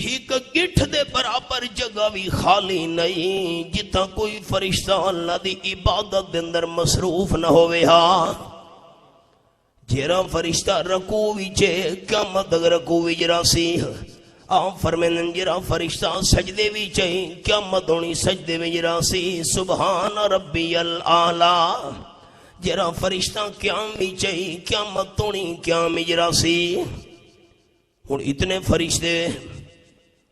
ایک گٹھ دے برابر جگہ بھی خالی نہیں جتا کوئی فرشتہ اللہ دی عبادت دے اندر مصروف نہ ہوئے. ہاں جیرا فرشتہ رکوع وچے قیامت تک رکوع وچ راسی. آپ فرمیندن جیرا فرشتہ سجدے وچے قیامت ہونی سجدے وچ راسی. سبحان ربی الاعلی. جیرا فرشتہ قیام وچے قیامت ہونی قیام وچ راسی. ہن اتنے فرشتے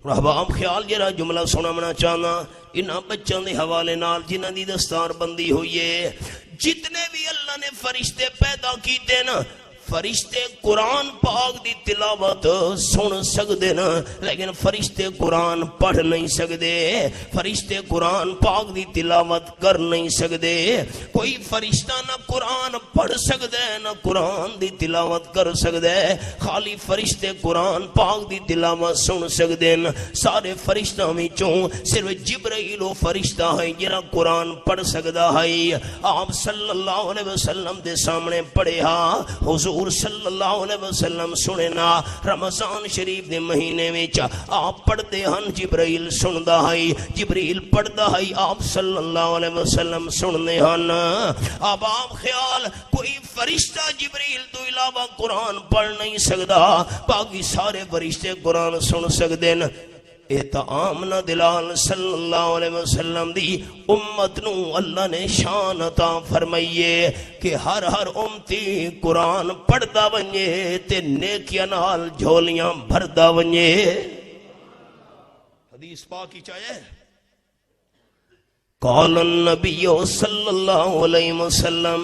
احباب خیال جرا جملہ سنانا چاہنا انہاں بچوں دے حوالے نال جنہاں دی دستار بندی ہوئی ہے. جتنے بھی اللہ نے فرشتے پیدا کیتے نا فرشتے قرآن پاک دی تلاوت سن سکتے نا لیکن فرشتے قرآن پڑھ نہیں سکتے. فرشتے قرآن پاک دی تلاوت کر نہیں سکتے. کوئی فرشتہ نہ قرآن پڑھ سکتا ہے نہ قرآن دی تلاوت کر سکتا ہے. خالی فرشتے قرآن پاک دی تلاوت سن سکتے ہیں. سارے فرشتوں وچوں صرف جبرائیل و فرشتہ ہے جڑا قرآن پڑھ سکتا ہے. آپ صلی اللہ علیہ وسلم دے سامنے پڑھیا حضور صلی اللہ علیہ وسلم سنے نا رمضان شریف دے مہینے وچ آپ پڑھتے ہن جبرائیل سندا ہے جبرائیل پڑھدا ہے آپ صلی اللہ علیہ وسلم سننے ہن. اب آپ خیال کوئی فرشتہ جبرائیل تو علاوہ قرآن پڑھ نہیں سکدا باقی سارے فرشتے قرآن سن سکدے ہیں. آمنہ دلال صلی اللہ علیہ وسلم دی امت نو اللہ نے شان عطا فرمائیے کہ ہر امتی قرآن پڑھدا ونجے تے نیکیاں نال جھولیاں بھردا ونجے. حدیث پاک کی چاہے قال النبی صلی اللہ علیہ وسلم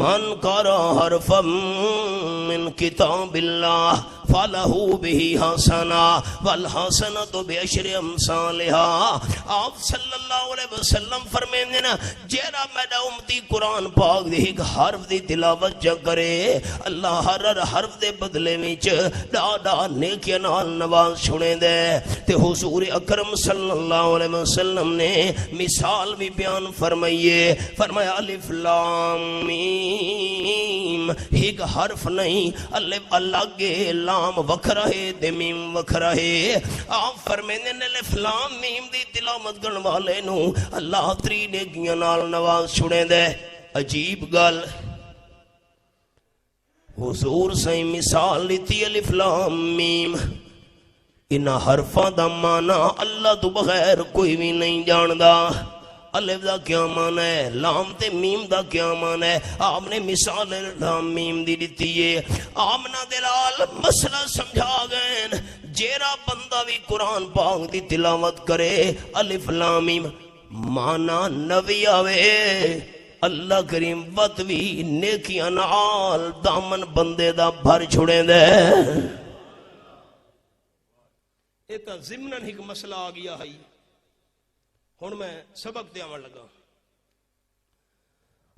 من قرأ حرفا من کتاب اللہ فَلَهُ بِهِ حَسَنَةٌ وَالْحَسَنَةُ بِعَشْرِ أَمْثَالِهَا. آپ صلی اللہ علیہ وسلم فرمائیں نا جیڑا میرا امتی قرآن پاک دی ایک حرف دی تلاوت جا کرے اللہ ہر حرف دے بدلے وچ ڈاڈا نیکیاں نال نواز چھوڑے دے. تے حضور اکرم صلی اللہ علیہ وسلم نے مثال بھی بیان فرمائیے. فرمایا الف لام میم ایک حرف نہیں الف الگ لام وکھرا ہے تے میم وکھرا ہے. آپ فرمیندے نے الف لام میم دی تلاوت کرن والے نو اللہ تری نیکیاں نال نواز چھڑے دے. عجیب گل حضور سے مثال لیتی الف لام میم انہاں حرفاں دا معنی اللہ تو بغیر کوئی بھی نہیں جاندا. الف دا کیا معنی ہے لام تے میم دا کیا معنی ہے آپ نے مثال لام میم دی دیتی ہے. آمنہ دلال مسئلہ سمجھا گئے جیرا بندہ بھی قرآن پاک دی تلاوت کرے الف لام میم معنی نوی آوے اللہ کریم وطوی نیکیاں نال دامن بندے دا بھر چھڑے دے. ایک ضمناً ایک مسئلہ آ گیا ہے ہن میں سبق دے آون لگا.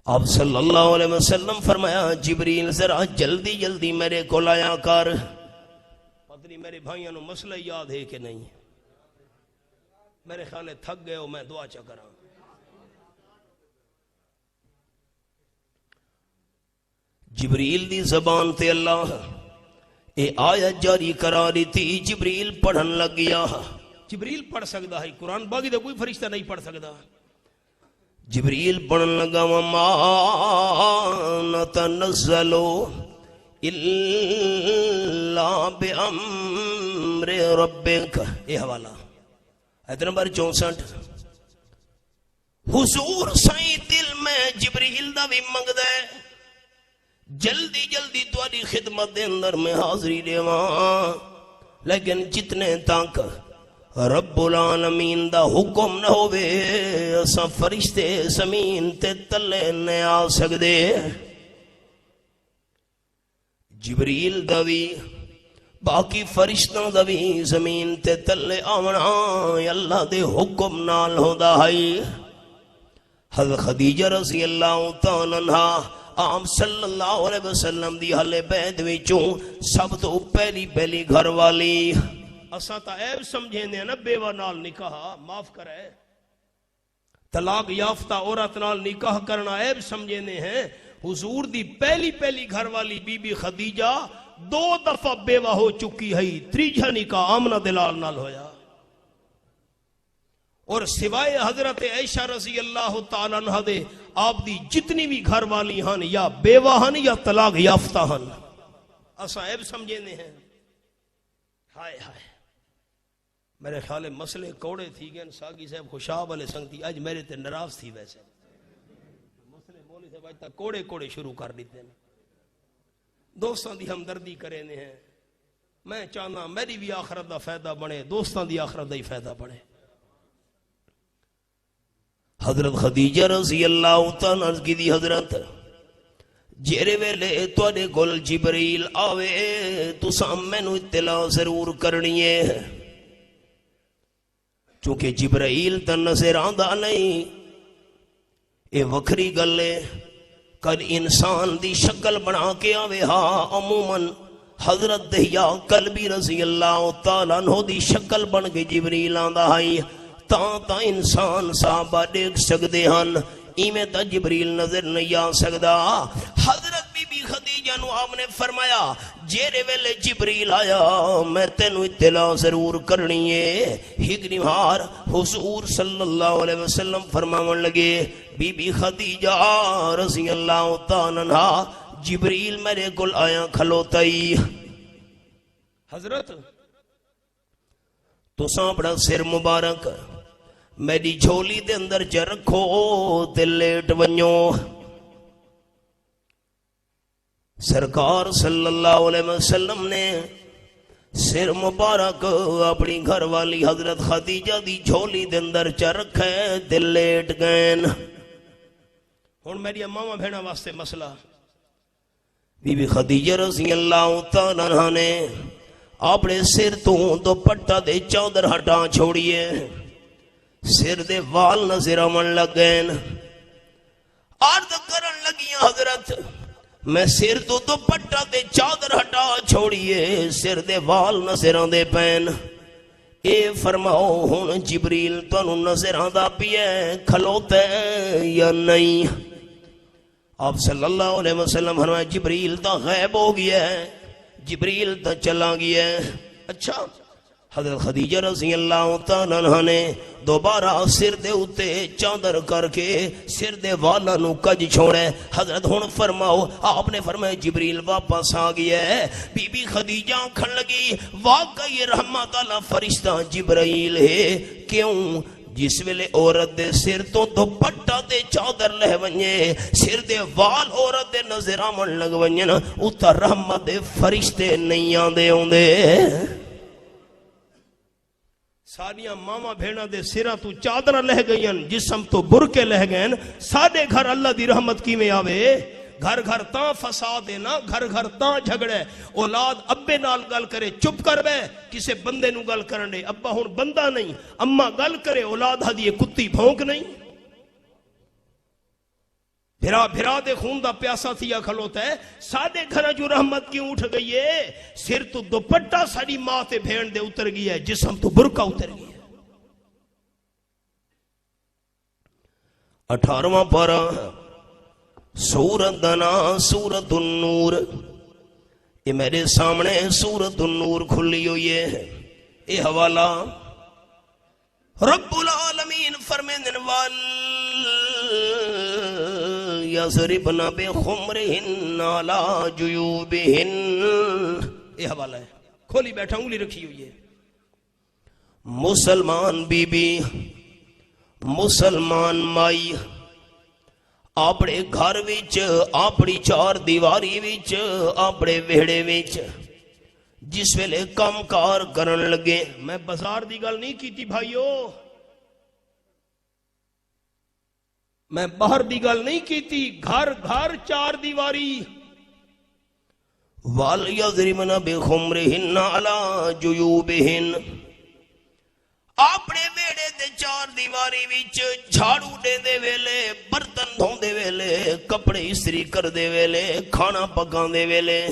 آپ صلی اللہ علیہ وسلم فرمایا جبریل ذرا جلدی جلدی میرے کو لایا کر. پتہ نہیں میرے بھائیوں نو مسئلہ یاد ہے کہ نہیں میرے خیال تھک گئے ہو میں دعا چا کراں. جبریل دی زبان تے اللہ اے آیت جاری کرا دی تھی. جبریل پڑھن لگ گیا. جبریل پڑھ سکتا ہے قرآن باقی تو کوئی فرشتہ نہیں پڑھ سکتا. جبریل پڑھن لگا وما نتنزل الا بامر ربک. یہ حوالہ آیت نمبر 64. حضور سائیں دل میں جبریل دا بھی منگدا ہے جلدی جلدی تواڈی خدمت دے اندر میں حاضری دیواں لیکن جتنے تک رب العالمین دا حکم نہ ہوئے اسا فرشتے زمین تے تلے نہ آ سکدے. جبریل دا بھی باقی فرشتوں دا بھی زمین تے تلے آونا اللہ دے حکم نال ہوندا ہے. حضرت خدیجہ رضی اللہ تعالی عنہا آپ صلی اللہ علیہ وسلم دی اہل بیت وچوں سب تو پہلی گھر والی. اساں تا عیب سمجھیں دے نا بیوہ نال نکاح معاف کرے طلاق یافتہ عورت نال نکاح کرنا عیب سمجھیں دے ہیں. حضور دی پہلی گھر والی بی بی خدیجہ 2 دفعہ بیوہ ہو چکی ہے. تیجا نکاح آمنہ دلال نال ہویا. اور سوائے حضرت عائشہ رضی اللہ تعالیٰ عنہ دے آپ دی جتنی بھی گھر والی ہن یا بیوہ ہن یا طلاق یافتہ ہن اسا عیب سمجھیں دے ہیں. ہائے ہائے میرے خیال مسئلے کوڑے تھی گئے ساگی صاحب خوشاب والے سنگتی آج میرے تے نراز تھی ویسے مسئلے مولی صاحب آج تک کوڑے شروع کر دیتے ہیں. دوستان دی ہمدردی کرے ہیں میں چاہنا میری بھی آخرت دا فائدہ بنے، دوستاں دی آخرت دا ہی فائدہ بنے۔ حضرت خدیجہ رضی اللہ تعالیٰ عرض کی دی حضرت جیرے ویلے تواڈے کول جبریل آوے تساں مینوں اطلاع ضرور کرنی ہے، چونکہ جبرائیل تے نظر آندا نہیں، اے وکھری گل ہے، کل انسان دی شکل بنا کے آوے ہاں عموماً حضرت دہیا کلبی رضی اللہ تعالیٰ عنہ دی شکل بن کے جبریل آندا ہے، تا انسان صحابہ دیکھ سکدے ہن، ایویں تا جبریل نظر نہیں آ سکدا۔ حضرت بی بی خدیجہ نو آپ نے فرمایا جیرے ویلے جبریل آیا میں تینوں اطلاع ضرور کرنی ہے۔ ہگنی مار حضور صلی اللہ علیہ وسلم فرماون لگے بی بی خدیجہ رضی اللہ تعالیٰ عنہ جبریل میرے کول آیا کھلوتا ہی، حضرت تساں اپنا سر مبارک میری جھولی دے اندر چ رکھو تے لیٹ ونجو۔ سرکار صلی اللہ علیہ وسلم نے سر مبارک اپنی گھر والی حضرت خدیجہ دی جھولی دے اندر چ رکھے تے لیٹ گئے۔ ہن میری ماما بہنا واسطے مسئلہ، بی بی خدیجہ رضی اللہ تعالیٰ عنہ نے اپنے سر تو دوپٹہ دے چادر ہٹا چھوڑیے، سر دے وال نظر آون لگ گئے، عرض کرن لگیاں حضرت میں سر تو دوپٹہ دے چادر ہٹا چھوڑیے سر دے وال نظر آندے پین، اے فرماؤ ہن جبریل تانوں نظر آندا پیا کھلوتا ہے یا نہیں؟ آپ صلی اللہ علیہ وسلم فرمایا جبریل تا غائب ہو گیا ہے، جبریل تا چلا گیا ہے۔ اچھا حضرت خدیجہ رضی اللہ تعالیٰ عنہ نے دوبارہ سر دے اتے چادر کر کے سر دے والا نو کج چھوڑے۔ حضرت ہن فرماؤ آپ نے فرمایا جبریل واپس آ گیا ہے۔ بی بی خدیجہ کھن لگی واقعی رحمت اللہ فرشتہ جبرائیل ہے، کیوں جس ویلے عورت دے سر تو دوپٹہ دے چادر لہ ونجے سر دے وال عورت دے نظر آمن لگ ونجن اتا رحمت دے فرشتے نہیں آندے ہوندے۔ ساڑیاں ماما بھینا دے سرہ تو چادر لہ گئین جسم تو برکے لہ گئین، ساڑے گھر اللہ دی رحمت کی میں آوے؟ گھر گھر تاں فساد ہے نا، گھر گھر تاں جھگڑے، اولاد ابے نال گل کرے چپ کر بے کسے بندے نو گل کرن دے، ابا ہون بندہ نہیں، اما گل کرے اولاد ہدیے کتی بھونک نہیں، بھرا بھرا دے خون دا پیاسا تھیا کھلوتا ہے۔ سادے گھر جو رحمت کیوں اٹھ گئی ہے؟ سر تو دوپٹہ ساڑی ماں تے بھین دے اتر گئی ہے، جسم تو برکہ اتر گئی ہے۔ 18واں پارہ سورت دنا سورت النور، یہ میرے سامنے سورت النور کھلی ہوئی ہے۔ یہ حوالہ رب العالمین فرمیندن وال یضربن بخمرہن علی جیوبہن، یہ حوالہ ہے، کھولی بیٹھا انگلی رکھی ہوئی ہے۔ مسلمان بی بی مسلمان مائی اپنے گھر وچ اپنی چار دیواری وچ اپنے ویڑے وچ جس ویلے کم کار کرن لگے، میں بازار دی گل نہیں کیتی بھائیو، میں باہر دی گل نہیں کیتی، گھر گھر چار دیواری۔ وَلْيَضْرِبْنَ بِخُمُرِهِنَّ عَلَى جُيُوبِهِنَّ، اپنے بیڑے دے چار دیواری وچ جھاڑو دے دے ویلے، برتن دھون دے ویلے، کپڑے استری کر دے ویلے، کھانا پکان دے ویلے،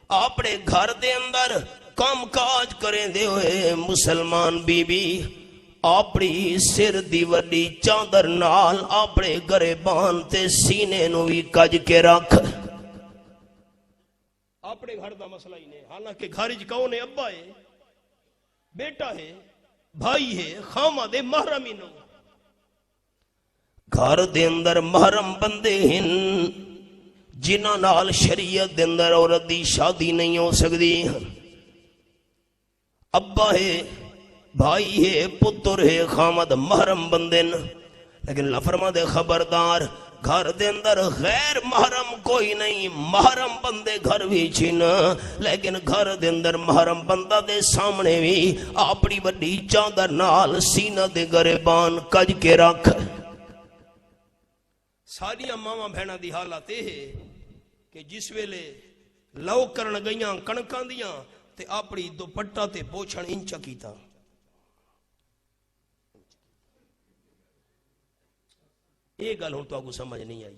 اپنے گھر دے اندر کام کاج کریں دے ہوئے مسلمان بی بی اپنی سر دی وڈی چادر نال اپنے گرے بان تے سینے نو بھی کج کے رکھ۔ اپنے گھر دا مسئلہ ہی نہیں، حالانکہ گھر کون ہے؟ ابا ہے، بیٹا ہے، بھائی ہے، خامد ہے، محرم ہی نو۔ گھر دے اندر محرم بندے ہن جنہ نال شریعت دے اندر عورت دی شادی نہیں ہو سکتی، ابا ہے، بھائی ہے، پتر ہے، خامد محرم بندن، لیکن اللہ فرما دے خبردار گھر دے اندر غیر محرم کوئی نہیں، محرم بندے گھر بھی چھن، لیکن گھر دے اندر محرم بندہ دے سامنے بھی اپنی بڑی چادر نال سینہ دے گریبان کج کے رکھ۔ ساری ماواں بہناں دی حالت یہ ہے کہ جس ویلے لو کرن گئیاں کنکاں دیاں تے اپنی دوپٹہ تے پوچھن انچا کیتا۔ یہ گل ہوں تو آپ کو سمجھ نہیں آئی۔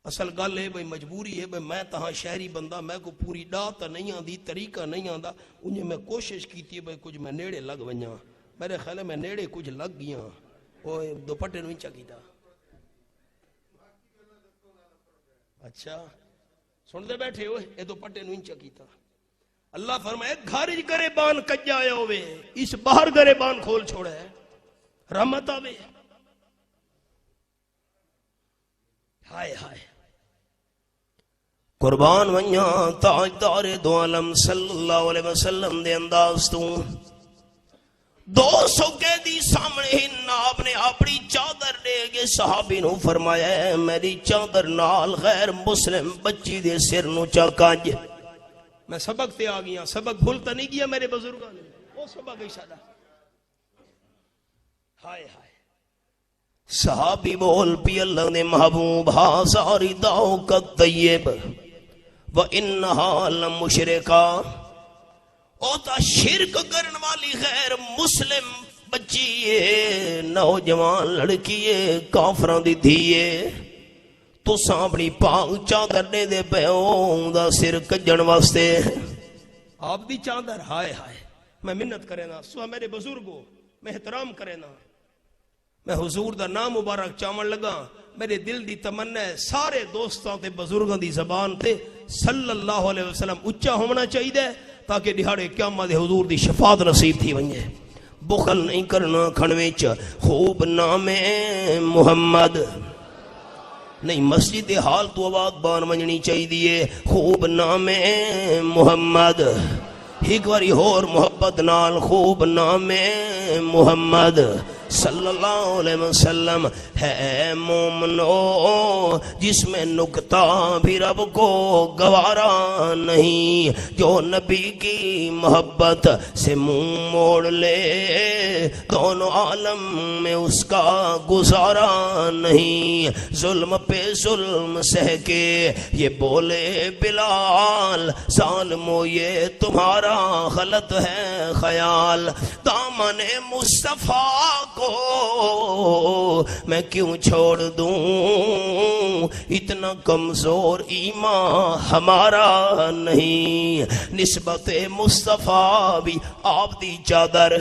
اصل گل ہے بھئی مجبوری ہے بھئی میں تہاں شہری بندہ، میں کو پوری ڈاتا نہیں آندی، طریقہ نہیں آندا، انہیں میں کوشش کیتی ہے بھئی کچھ میں نیڑے لگ ونجاں، میرے خیال ہے میں نیڑے کچھ لگ گیاں، وہ دوپٹے نو انچا کیتا۔ اچھا سن دے بیٹھے ہوئے اے دوپٹے نو انچا کیتا۔ اللہ فرمائے گھر گریبان کجا آیا ہوئے، اس باہر گریبان کھول چھوڑا ہے، رحمت آوے۔ ہائے ہائے قربان ونیاں تاجدار دو عالم صلی اللہ علیہ وسلم دے انداز تو 200 قیدی سامنے ہی آپ نے اپنی چادر دے کے صحابی نو فرمایا ہے میری چادر نال غیر مسلم بچی دے سر نو چاکاج۔ میں سبق تے آ گیا، سبق بھولتا نہیں گیا میرے بزرگاں نے، وہ سبق ہی سادہ۔ ہائے ہائے صحابی بول پی اللہ نے محبوب ہازا رداؤ کا طیب وَإِنَّهَا لَمُشْرِكَا، او تا شرک کرن والی غیر مسلم بچی ہے، نوجوان لڑکی ہے، کافران دی دھیے، تو سامنی پاک چادر دے دے پہ دا سر کجن واسطے۔ آپ دی چادر ہائے ہائے میں منت کرے نا، سوہ میرے بزرگو میں احترام کرے نا، میں حضور دا نام مبارک چاون لگا، میرے دل دی تمنا ہے سارے دوستاں تے بزرگاں دی زبان تے صلی اللہ علیہ وسلم اچھا ہونا چاہیے تاکہ دہاڑے قیامت حضور دی شفاعت نصیب تھی ونجے۔ بخل نہیں کرنا کھنویچ خوب نام محمد، نہیں مسجد حال تو آباد بان منجنی چاہیے، خوب نام محمد، ایک باری اور محبت نال خوب نام محمد صلی اللہ علیہ وسلم ہے مومنو جس میں نکتہ بھی رب کو گوارا نہیں، جو نبی کی محبت سے منہ موڑ لے دونوں عالم میں اس کا گزارا نہیں۔ ظلم پہ ظلم سہ کے یہ بولے بلال ظالمو یہ تمہارا غلط ہے خیال، دامن مصطفیٰ کو میں کیوں چھوڑ دوں، اتنا کمزور ایمان ہمارا نہیں۔ نسبت مصطفیٰ بھی آپ دی چادر،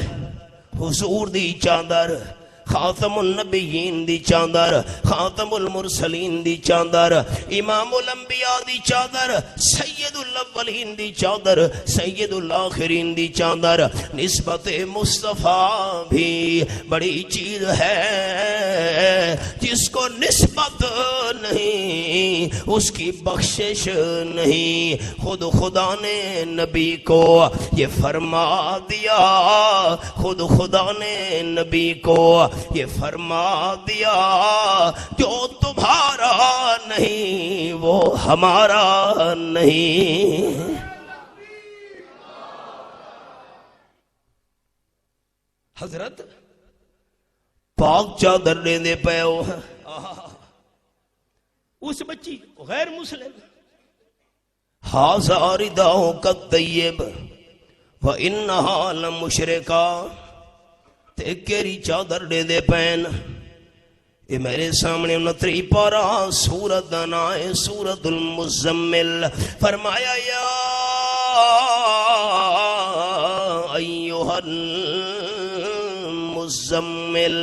حضور دی چادر، خاتم النبیین دی چادر، خاتم المرسلین دی چادر، امام الانبیاء دی چادر، سید الاولین دی چادر، سید الاخرین دی چادر۔ نسبت مصطفیٰ بھی بڑی چیز ہے، جس کو نسبت نہیں اس کی بخشش نہیں۔ خود خدا نے نبی کو یہ فرما دیا، خود خدا نے نبی کو یہ فرما دیا، جو تمہارا نہیں وہ ہمارا نہیں۔ حضرت پاک چادر دے دے پے ہو، اس بچی غیر مسلم، ہازا رداؤ کا طیب وَإِنَّهَا لَمُشْرِكَا، تے کیری چادر دے دے پین۔ یہ میرے سامنے 29 پارا سورت دنائے سورت المزمل، فرمایا یا ایوہ المزمل،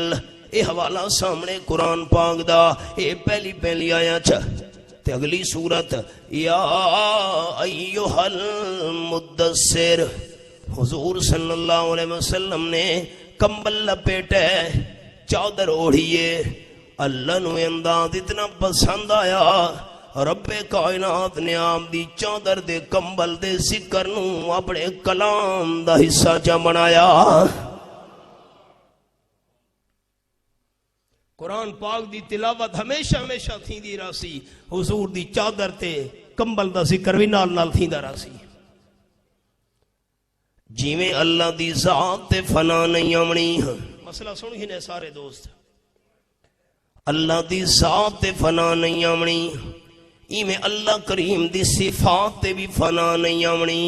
اے حوالہ سامنے قرآن پاک دا، اے پہلی آیا تے اگلی سورت یا ایوہ المدثر، حضور صلی اللہ علیہ وسلم نے کمبل لپیٹے چادر اوڑھیے، اللہ نو انداز اتنا پسند آیا، رب کائنات نے آپ دی چادر دے کمبل دے ذکر نو اپنے کلام دا حصہ چا بنایا۔ قرآن پاک دی تلاوت ہمیشہ ہمیشہ تھیندی راسی حضور دی چادر تے کمبل دا ذکر بھی نال نال تھیندا راسی جیویں اللہ دی ذات تے فنا نہیں آمنی مسئلہ سن ہی نے سارے دوست اللہ دی ذات تے فنا نہیں آمنی ایویں اللہ کریم دی صفات تے بھی فنا نہیں آمنی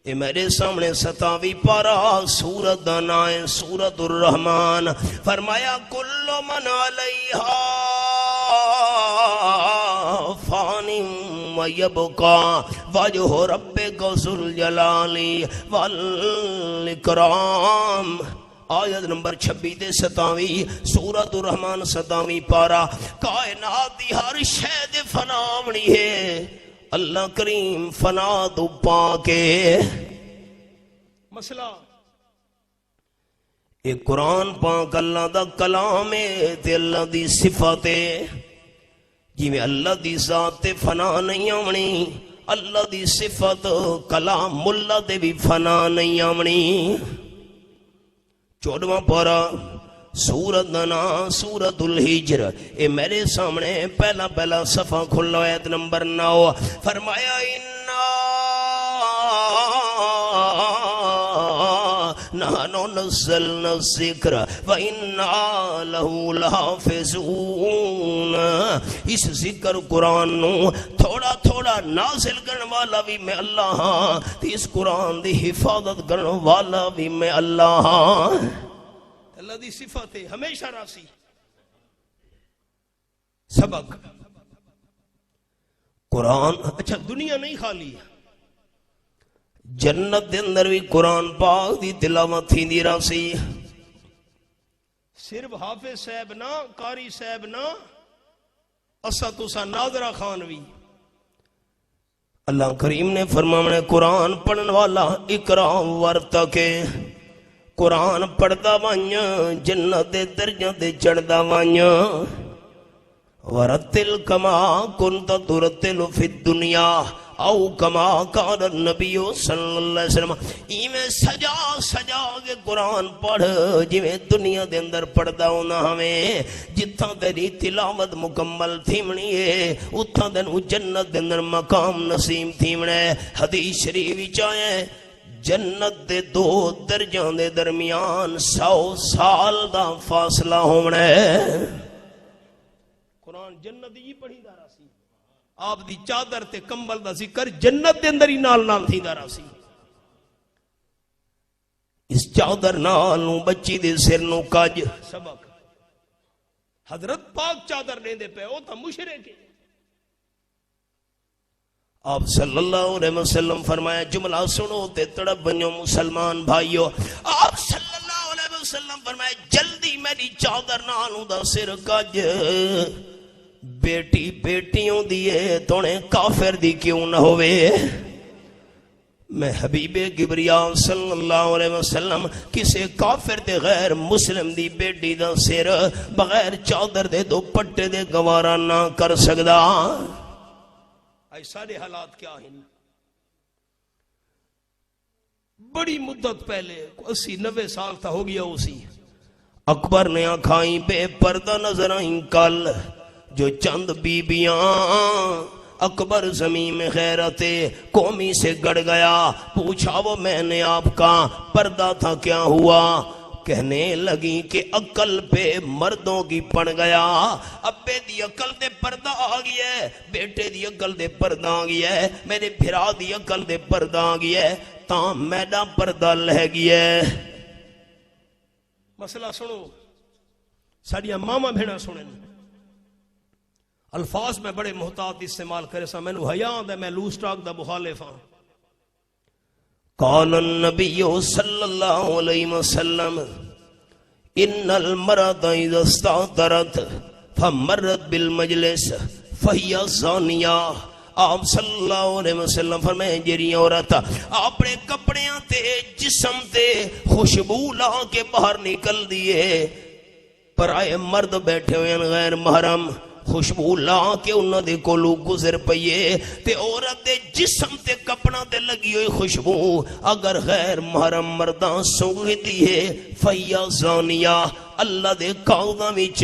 اے میرے سامنے 27 پارہ سورت دا نام ہے سورت الرحمن فرمایا کل من علیہا فانی ویبقا وجہ ربک ذو الجلال والاکرام آیت نمبر 26 تے 27 سورت الرحمن 27 پارہ کائنات دی ہر شے دے فنا آمنی ہے اللہ کریم فنا تو پا کے مسئلہ ایک قرآن پاک اللہ دا کلام ہے تے اللہ دی صفت ہے جی میں اللہ دی ذات تے فنا نہیں آمنی اللہ دی صفت کلام ملا دے بھی فنا نہیں آمنی 14واں پارہ سورت دنا سورت الحجر اے میرے سامنے پہلا صفحہ کھلا آیت نمبر 9 فرمایا اِنَّا نَحْنُ نَزَّلْنَا الذِّكْرَ وَإِنَّا لَهُ لَحَافِظُونَ اس ذکر قرآن نو تھوڑا تھوڑا نازل کرنے والا بھی میں اللہ ہاں اس قرآن دی حفاظت کرنے والا بھی میں اللہ ہاں اللہ دی صفت ہے ہمیشہ راسی سبق قرآن اچھا دنیا نہیں خالی جنت دے اندر بھی قرآن پاک دی تلاوت تھیندی راسی صرف حافظ صاحب نہ قاری صاحب نہ اسا تسا ناظرہ خان بھی اللہ کریم نے فرمایا قرآن پڑھن والا اقرا ورتقے قرآن پڑھدا وائیاں جنت دے درجاں تے چڑھدا وائیاں ورتل کما کنت ترتل فی الدنیا او کما کان النبی صلی اللہ علیہ وسلم ایویں سجا سجا کے قرآن پڑھ جویں دنیا دے اندر پڑھدا ہونا ہمیں جتھاں تیری تلاوت مکمل تھیمنی ہے اتھاں تینوں جنت دے اندر مقام نصیب تھیمنا ہے حدیث شریف وچ آیا ہے جنت دے دو درجاں دے درمیان 100 سال دا فاصلہ ہونا ہے قرآن جنت دی پڑھی دا راسی آپ دی چادر تے کمبل دا ذکر جنت دے اندر ہی نال نال تھی دا راسی اس چادر نال نو بچی دے سر نو کاج سبق حضرت پاک چادر لے دے پہ او تا مشرک ہے آپ صلی اللہ علیہ وسلم فرمایا جملہ سنو تے تڑپ بنیو مسلمان بھائیو آپ صلی اللہ علیہ وسلم فرمایا جلدی میری چادر نالوں دا سر کج بیٹی بیٹیوں دیئے تونے کافر دی کیوں نہ ہوئے میں حبیب کبریا صلی اللہ علیہ وسلم کسے کافر دے غیر مسلم دی بیٹی دا سر بغیر چادر دے دو پٹے دے گوارا نہ کر سکدا آئی سارے حالات کیا ہیں بڑی مدت پہلے 80-90 سال تھا ہو گیا اسی اکبر نے آنکھائیں بے پردہ نظر آئیں کل جو چند بیبیاں اکبر زمین میں غیرت قومی سے گڑ گیا پوچھا وہ میں نے آپ کا پردہ تھا کیا ہوا کہنے لگی کہ عقل پہ مردوں کی پڑ گیا ابے دی عقل دے پردہ آ گیا ہے بیٹے دی عقل دے پردہ آ گیا ہے میرے بھرا دی عقل دے پردہ آ گیا ہے تاں میڈا پردہ لہ گیا ہے مسئلہ سنو ساڑیاں ماما بھیڑا سنیں الفاظ میں بڑے محتاط استعمال کرے سا میں نو حیاں دے میں لوس ٹاک دا مخالف ہاں قال النبی صلی اللہ علیہ وسلم ان المرأة اذا استعطرت فمرت بالمجلس فہی زانیہ آپ صلی اللہ علیہ وسلم فرمائے جری عورت اپنے کپڑیاں تے جسم تے خوشبو لا کے باہر نکل دیئے پر آئے مرد بیٹھے ہوئے غیر محرم خوشبو لا کے انہوں دے کولو گزر پئیے تے عورت دے جسم تے کپڑا تے لگی ہوئی خوشبو اگر غیر محرم مردان سونگی دیئے فیا زانیہ اللہ دے کاغذاں وچ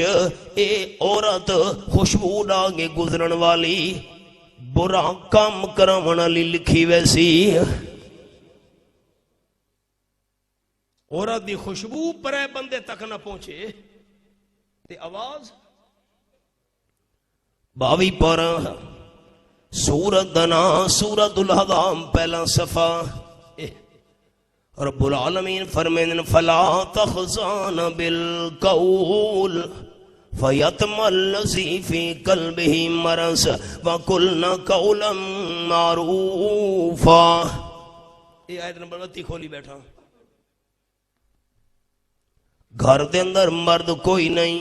اے عورت خوشبو ڈال کے گزرن والی برا کام کراون والی لکھی ویسی عورت دی خوشبو پرے بندے تک نہ پہنچے تے آواز 22 پارہ سورت دنا سورت الاحزاب پہلا صفحہ رب العالمین فرمائیں فلا تخزان بالقول فیتم الذی فی قلبہ مرض وقلنا قولا معروفا. یہ آیت نمبر 32 کھولی بیٹھا. گھر دے اندر مرد کوئی نہیں,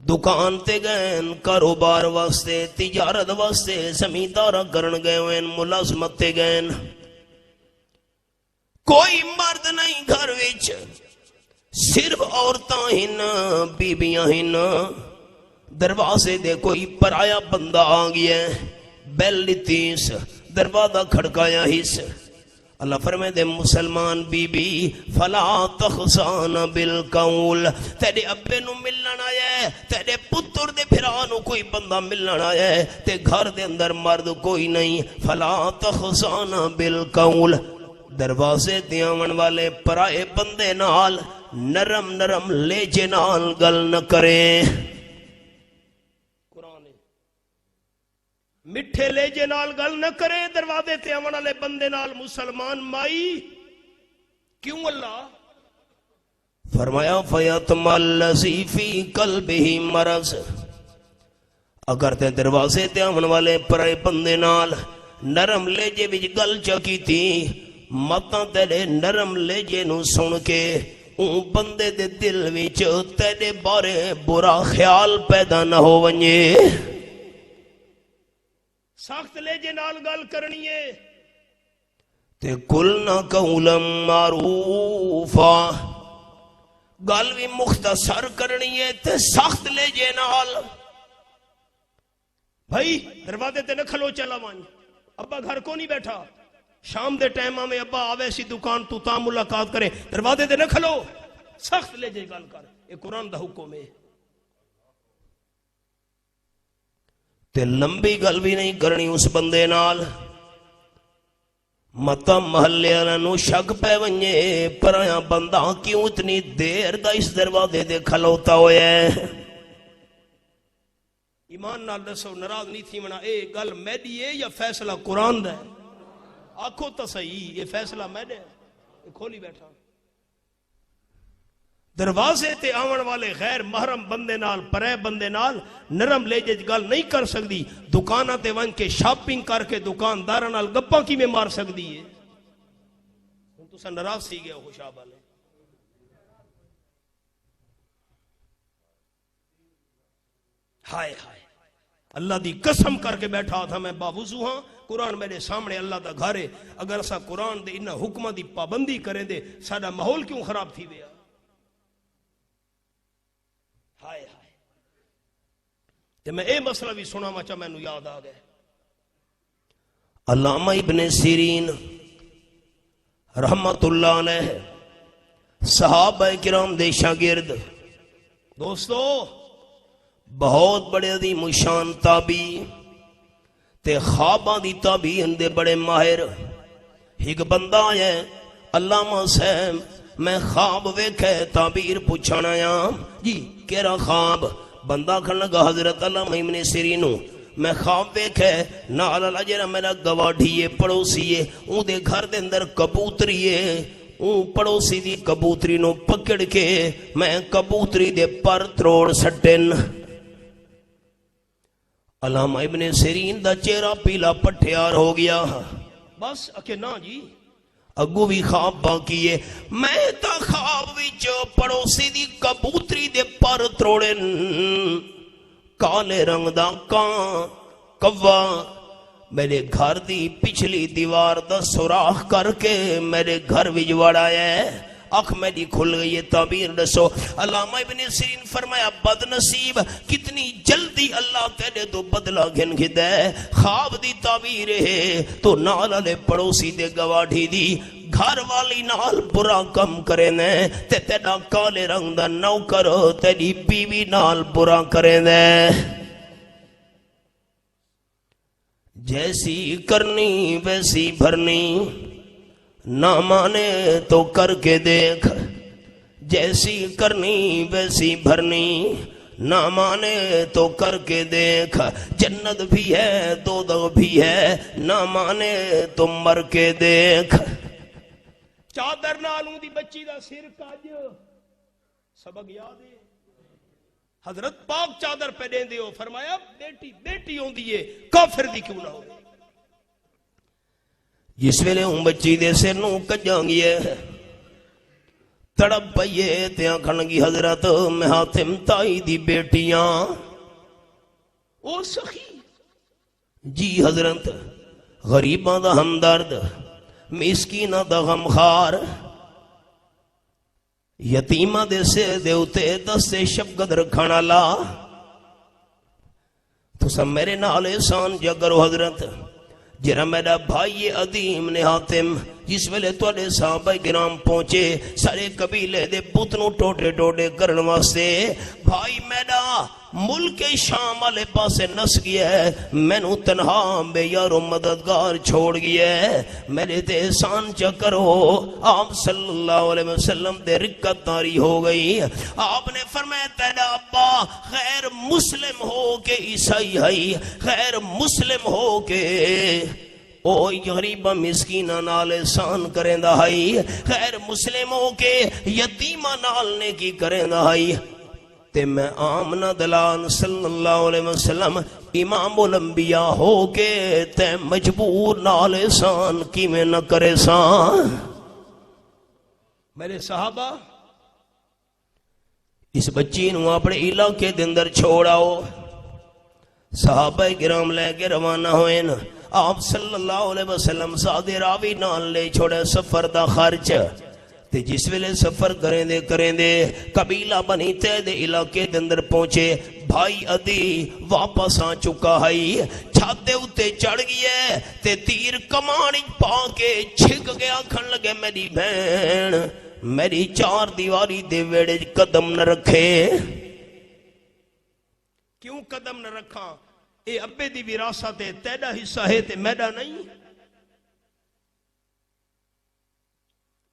دکان تے گئے کاروبار واسطے تجارت واسطے زمیندارا کرن گئے ہوئے ملازمت تے گئے, کوئی مرد نہیں گھر وچ, صرف عورتاں ہن بیبیاں ہن. دروازے دے کوئی پرایا بندہ آ گیا, بیل لیتیس دروازہ کھڑکایا ہس. اللہ فرمائے دے مسلمان بی بی فلا تخزان بالقول, تیرے ابے نو ملن آیا ہے, تیرے پتر دے بھرانو کوئی بندہ ملن آیا ہے تے گھر دے اندر مرد کوئی نہیں. فلا تخزان بالقول, دروازے تے آون والے پرائے بندے نال نرم نرم لیجے نال گل نہ کریں. مٹھے لیجے نال گل نہ کرے دروازے تے آون والے بندے نال. مسلمان مائی کیوں اللہ فرمایا فیتم الذی فی قلبہ مرض, اگر تے دروازے تے آون والے پرائے بندے نال نرم لیجے وچ گل چکی تھی, متاں تیرے نرم لیجے نو سن کے اون بندے دے دل وچ تیرے بارے برا خیال پیدا نہ ہو ونجے. سخت لیجے نال گل کرنی ہے تے قلنا قولا معروفا, گل بھی مختصر کرنی ہے تے سخت لیجے نال. بھائی دروازے تے نہ کھلو, چلا وان ابا گھر کو نہیں بیٹھا, شام دے ٹائم میں ابا آوے سی دکان تو تا ملاقات کرے, دروازے تے نہ کھلو, سخت لیجے گل کر. یہ قرآن دا حکم ہے. تے لمبی گل بھی نہیں کرنی اس بندے نال, متا محلے والے نو شک پہ ونجے پرایا بندہ کیوں اتنی دیر دا اس دروازے دے کھلوتا ہویا ہے. ایمان نال دسو ناراض نہیں تھی منا, اے گل میڈی ہے یا فیصلہ قرآن دا ہے؟ آکھو تو صحیح یہ فیصلہ میڈے ہے. کھولی بیٹھا. دروازے تے آون والے غیر محرم بندے نال پرے بندے نال نرم لیجے گل نہیں کر سکتی. دکاناں تے ون کے شاپنگ کر کے دکانداراں نال گپاں کیویں مار سکتی ہے؟ ہن تساں ناراض سی گئے ہو خوشاب والے. ہائے ہائے, اللہ دی قسم کر کے بیٹھا تھا میں باوضو ہاں, قرآن میرے سامنے اللہ دا گھر ہے. اگر اسا قرآن دے انہاں حکماں دی پابندی کریں دے ساڈا ماحول کیوں خراب تھی ویا؟ ہائے ہائے. تے میں اے مسئلہ بھی سنا مچا مینوں یاد آ گیا. علامہ ابن سیرین رحمت اللہ علیہ صحابہ کرام دے شاگرد, دوستو بہت بڑے عظیم شان تابعی تے خواباں دی تعبیر دے بڑے ماہر. ایک بندہ ہے علامہ صاحب میں خواب ویکھے تعبیر پوچھنا آیا جی کیڑا خواب؟ بندہ کھن لگا حضرت علامہ ابن سیرین میں خواب ویکھے نال اللہ جڑا میرا گواڈھی ہے پڑوسی ہے اون دے گھر دے اندر کبوتری ہے, اون پڑوسی دی کبوتری نو پکڑ کے میں کبوتری دے پر تروڑ سٹن. علامہ ابن سیرین دا چہرہ پیلا پٹھیار ہو گیا. بس اکے نا جی اگو بھی خواب باقی ہے, میں تا خواب وچ پڑوسی دی کبوتری دے پر تروڑے کالے رنگ دا کان کوا میرے گھر دی پچھلی دیوار دا سوراخ کر کے میرے گھر وچ وڑ آیا ہے. آنکھ میری کھل گئی ہے. تعبیر دسو. علامہ ابن سیرین فرمایا بد نصیب کتنی جلدی اللہ تیرے تو بدلہ گھن گھدا ہے خواب دی تعبیر ہے تو نال والے پڑوسی دے گواڑھی دی گھر والی نال برا کم کرے نے تے تیرا کالے رنگ دا نوکر تیری بیوی نال برا کرے نے جیسی کرنی ویسی بھرنی نہ مانے تو کر کے دیکھ جیسی کرنی ویسی بھرنی نہ مانے تو کر کے دیکھ جنت بھی ہے دوزخ بھی ہے نہ مانے تو مر کے دیکھ چادر نالوں دی بچی دا سر کاج سبق یاد ہے حضرت پاک چادر پہ دیں دیو فرمایا بیٹی ہوں دیئے کافر دی کیوں نہ ہو جس ویلے ہوں بچی دے سے نو کجانگی ہے تڑپ پئیے تیاں کھنگی حضرت میں حاتم تائی دی بیٹیاں او سخی جی حضرت غریباں دا ہمدرد مسکیناں دا غمخار یتیمہ دے سے دے اتے دستے شفقت رکھانا لا تو سب میرے نال احسان جا کرو حضرت جرا میرا بھائی عظیم نے حاتم جس ویلے توڑے صحابہ کرام پہنچے سارے قبیلے دے پتنوں ٹوٹے ٹوٹے کرن واسطے بھائی میرا ملک شام والے پاسے نس گیا ہے میں نو تنہا بے یارو مددگار چھوڑ گیا ہے میرے تے احسان چا کرو آپ صلی اللہ علیہ وسلم دے رکت تاری ہو گئی آپ نے فرمایا تیرا ابا غیر مسلم ہو کے عیسائی ہے غیر مسلم ہو کے او غریبہ مسکینہ نال احسان کریں دا ہائی غیر مسلم ہو کے یتیمہ نال نے کی کریں دا ہائی تے میں آمنہ دلان صلی اللہ علیہ وسلم امام الانبیاء ہو کے تے مجبور نال احسان کی میں نہ کرے سان میرے صحابہ اس بچی نو اپنے علاقے دے اندر چھوڑاؤ صحابہ کرام لے کے روانہ ہوئے نا آپ صلی اللہ علیہ وسلم سادے راوی نال لے چھوڑے سفر دا خرچ تے جس ویلے سفر کریں دے قبیلہ بنی تے دے علاقے دے اندر پہنچے بھائی عدی واپس آ چکا ہے چھاتے اتے چڑھ گئے تے تیر کمانی پا کے چھک گیا کھن لگے میری بہن میری چار دیواری دے ویڑے قدم نہ رکھے کیوں قدم نہ رکھا اے ابے دی وراثت ہے تیرا حصہ ہے تے میرا نہیں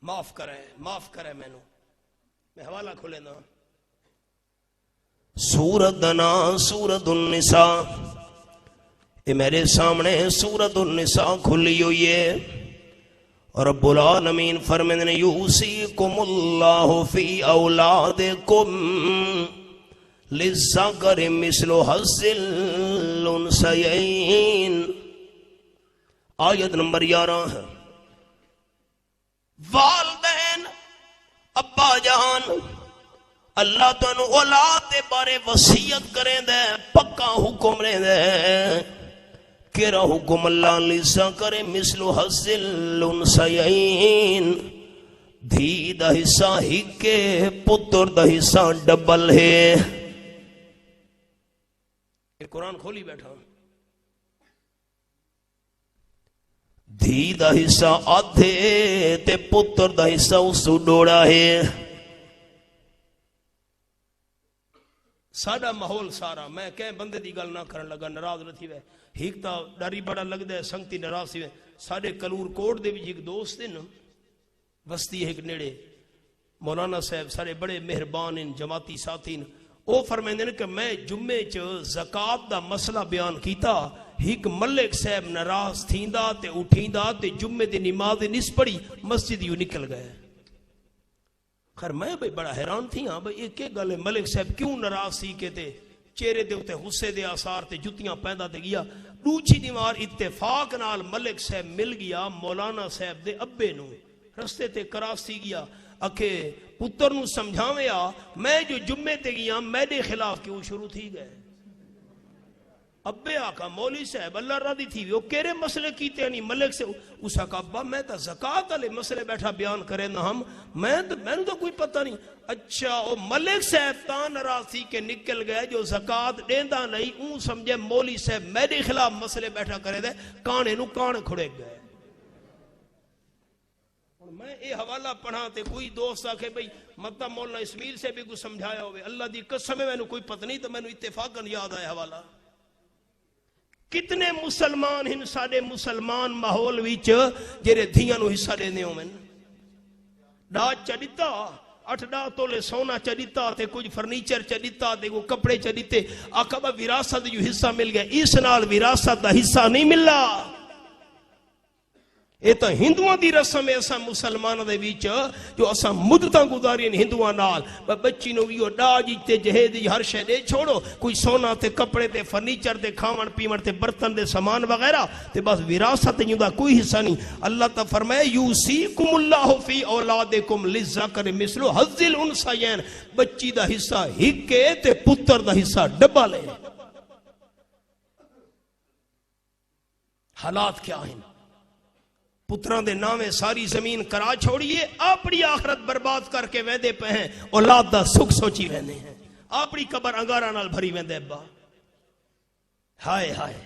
معاف کرے میں حوالہ کھولے نا سورت دنا سورت النساء اے میرے سامنے سورت النساء کھلی ہوئی ہے اور رب العالمین فرمائے یوصیکم اللہ فی اولادکم للذکر مثل حظ الانثیین آیت نمبر 11 ہے والدین ابا جان اللہ تنو اولاد دے بارے وصیت کریں دے پکا حکم لیں دے کیرا حکم اللہ لیسا کرے مثل حظ الانثیین دھی دا حصہ ہی کے پتر دا حصہ ڈبل ہے قرآن کھولی بیٹھا دھی دا حصہ آدھے تے پتر دا حصہ اس تو ڈوڑا ہے ساڑا محول سارا میں کہیں بندے دی گل نہ کرن لگا نراض نہ تھی وے ہیک تا ڈاری بڑا لگ دے سنگتی نراض تھی وے ساڑے کلور کوٹ دے بھی ایک دوست ہیں بستی ہے ایک نیڑے مولانا صاحب سارے بڑے مہربان ان جماعتی ساتھین او فرمائندے نے کہ میں جمعے چ زکات دا مسئلہ بیان کیتا ہیک ملک صاحب ناراض تھیندا تے اٹھیندا تے جمعے دی نماز نس پڑھی مسجد یوں نکل گئے خیر میں بھئی بڑا حیران تھی ہاں بھئی ایک ایک گل ملک صاحب کیوں ناراض سی کے تے چہرے دے اتے غصے دے آثار تے جتیاں پیندا تے گیا دوچی دیوار اتفاق نال ملک صاحب مل گیا مولانا صاحب دے ابے نو رستے تے کراستی گیا اکھے پتر نو سمجھاویں آ میں جو جمعے تے گیا میرے خلاف کیوں شروع تھی گئے ابے آقا مولوی صاحب اللہ راضی تھی وہ کیرے مسئلے کیتے نہیں ملک سے اس کا ابا میں تو زکات والے مسئلے بیٹھا بیان کرے نہ ہم میں تو کوئی پتہ نہیں. اچھا وہ ملک صاحب تا ناراض تھی کہ نکل گئے جو زکات دیندا نہیں اون سمجھے مولوی صاحب میرے خلاف مسئلے بیٹھا کرے دے کانے نو کان کھڑے گئے. میں یہ حوالہ پڑھا تے کوئی دوست آکھے بھئی مطلب مولانا اسماعیل سے بھی کچھ سمجھایا ہوئے اللہ دی قسم ہے میں کوئی پتہ نہیں تو میں اتفاقاً یاد آیا حوالہ. کتنے مسلمان ہیں ساڑے مسلمان ماحول ویچ جیرے دھیاں نو حصہ دینے ہوں میں ڈاج چڑیتا 8 تولے سونا چڑیتا تے کچھ فرنیچر چڑیتا تے کوئی کپڑے چڑیتے آقا با وراثت جو حصہ مل گیا اس نال وراثت دا حصہ نہیں ملا. یہ تو ہندوؤں دی رسم ہے اسا مسلمان دے ویچ جو اسا مدتاں گزاری ہندوؤں نال بچی نو ویو ڈاج تے جہیز ہر شے دے چھوڑو کوئی سونا تے کپڑے تے فرنیچر تے کھاون پیون تے برتن دے سامان وغیرہ تے بس وراثت دا کوئی حصہ نہیں. اللہ تعالی فرمائے یوصیکم اللہ فی اولادکم للذکر مثل حظ الانثیین بچی دا حصہ ہکے تے پتر دا حصہ ڈبل ہے. حالات کیا ہیں پتران دے نامے ساری زمین کرا چھوڑیے اپنی آخرت برباد کر کے ویندے پہ ہیں اولاد دا سکھ سوچی ویندے ہیں اپنی قبر انگارہ نال بھری ویندے ابا. ہائے ہائے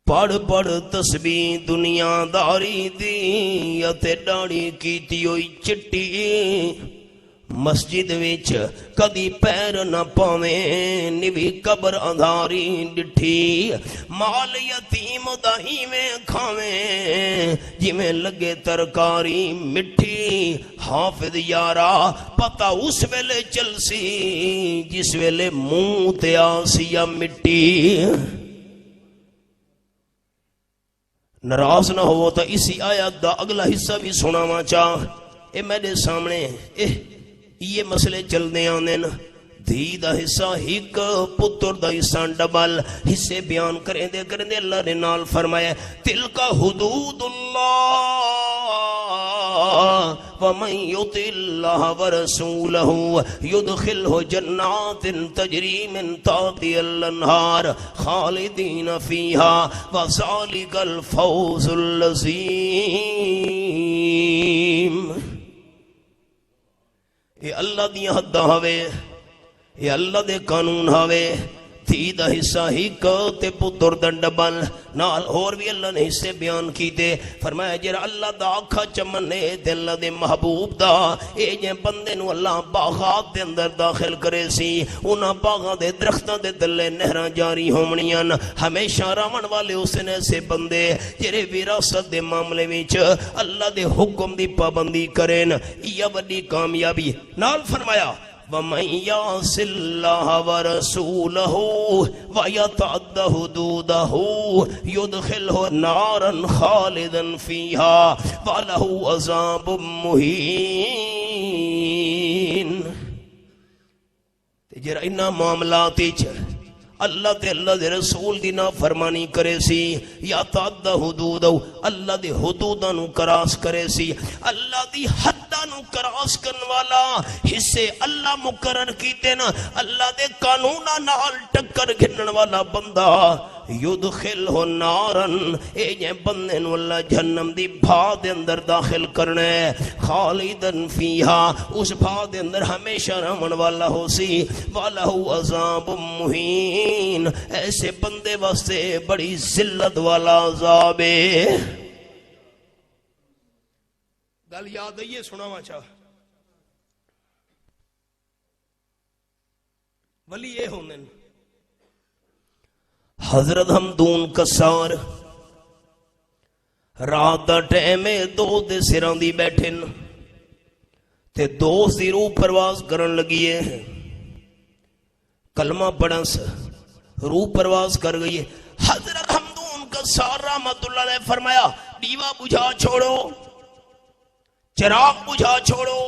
پڑھ پڑھ تسبیح دنیا داری دی اتے ڈاڑی کیتی ہوئی چٹی مسجد وچ کدی پیر نہ پاویں نوی قبر اندھاری ڈٹھی مال یتیم دا ہیویں کھاویں جویں لگے ترکاری مٹھی. حافظ یارا پتہ اس ویلے چلسی جس ویلے منہ تے آسیا مٹی. ناراض نہ ہو تو اسی آیت دا اگلا حصہ بھی سناواں چاہ. اے میرے سامنے یہ مسئلے چل دے آنے دھی دا حصہ ہک پتر دا حصہ ڈبل حصے بیان کریں دے اللہ نے نال فرمایا تلکا حدود اللہ ومن یطع اللہ ورسولہ یدخلہ جنات تجری من تحتہا الانہار خالدین فیہا وذالک الفوز العظیم. یہ اللہ دی حد ہوئے یہ اللہ دے قانون ہوئے تھی دا حصہ ہی تے پتر دا ڈبل نال اور بھی اللہ نے حصے بیان کی دے فرمایا جرا اللہ دا آکھا چمنے دے اللہ دے محبوب دا اے جے بندے نو اللہ باغات دے اندر داخل کرے سی انہاں باغاں دے درختاں دے دلے نہراں جاری ہومنیاں ہمیشہ راون والے اس نے سے بندے جرے وراثت دے معاملے وچ اللہ دے حکم دی پابندی کرن یہ بڑی کامیابی. نال فرمایا وَمَنْ يَعْصِ اللَّهَ وَرَسُولَهُ وَيَتَعَدَّ حُدُودَهُ يُدْخِلْهُ نَارًا خَالِدًا فِيهَا وَلَهُ عَذَابٌ مُهِينٌ. جرا انہاں معاملات وچ اللہ تے اللہ دے رسول دی نافرمانی کرے سی یا تعدى حدودہ اللہ دے حدوداں نو کراس کرے سی اللہ دی حداں نو کراس کرن والا حصے اللہ مقرر کیتے نا اللہ دے قانوناں نال ٹکر گھنن والا بندہ یدخلہ نارن اے جے بندے نو اللہ جہنم دی بھا دے اندر داخل کرنے خالدن فیہا اس بھا دے اندر ہمیشہ رہن والا ہو سی وَلَهُ عَذَابٌ مُهِينٌ ایسے بندے واسطے بڑی ذلت والا عذاب ہے. گل یاد ہے یہ سناواں چاہ ولی یہ ہونے حضرت حمدون کسار رات دا ٹائم دو دے سراں دی بیٹھن تے دوست دی روح پرواز کرن لگی ہے کلمہ پڑھن سے روح پرواز کر گئی ہے. حضرت حمدون کسار رحمت اللہ علیہ فرمایا دیوا بجھا چھوڑو چراغ بجھا چھوڑو.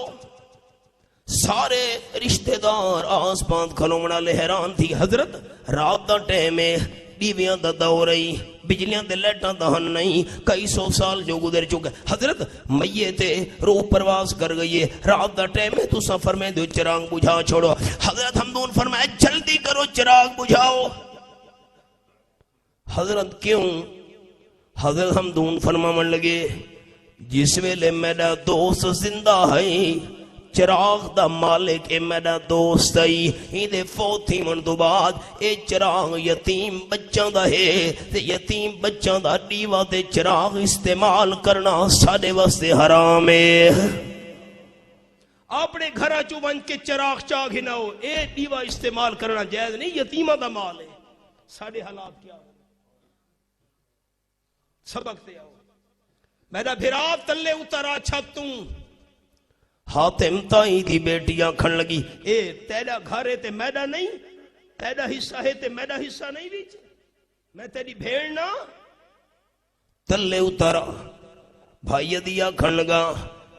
سارے رشتہ دار آس پاس کھلونا لے حیران تھی حضرت رات دا ٹائم ہے بیویاں دا دور رہی بجلیاں دے لیٹاں دہن نہیں کئی 100 سال جو گزر چکے حضرت میتے روح پرواز کر گئی ہے رات دا ٹائم ہے تو سفر میں دو چراغ بجھا چھوڑو. حضرت حمدون فرمایا جلدی کرو چراغ بجھاؤ. حضرت کیوں؟ حضرت ہمدون فرماون لگے جس ویلے میرا دوست زندہ ہے چراغ دا مالک اے میرا دوست ہے ہی دے فوت ہی من تو بعد اے چراغ یتیم بچوں دا ہے تے یتیم بچوں دا دیوا تے چراغ استعمال کرنا ساڈے واسطے حرام ہے. اپنے گھر چو ون کے چراغ چاہ گھناؤ اے دیوا استعمال کرنا جائز نہیں، یتیمہ دا مال ہے. ساڈے حالات کیا سبق تے آؤ. میرا بھرا تلے اترا چھتوں حاتم تائی دی بیٹیاں کھن لگی اے تیرا گھر ہے تے میرا نہیں، تیرا حصہ ہے تے میرا حصہ نہیں ویچ، میں تیری بھیڑ نہ. تلے اترا بھائی دیا کھن لگا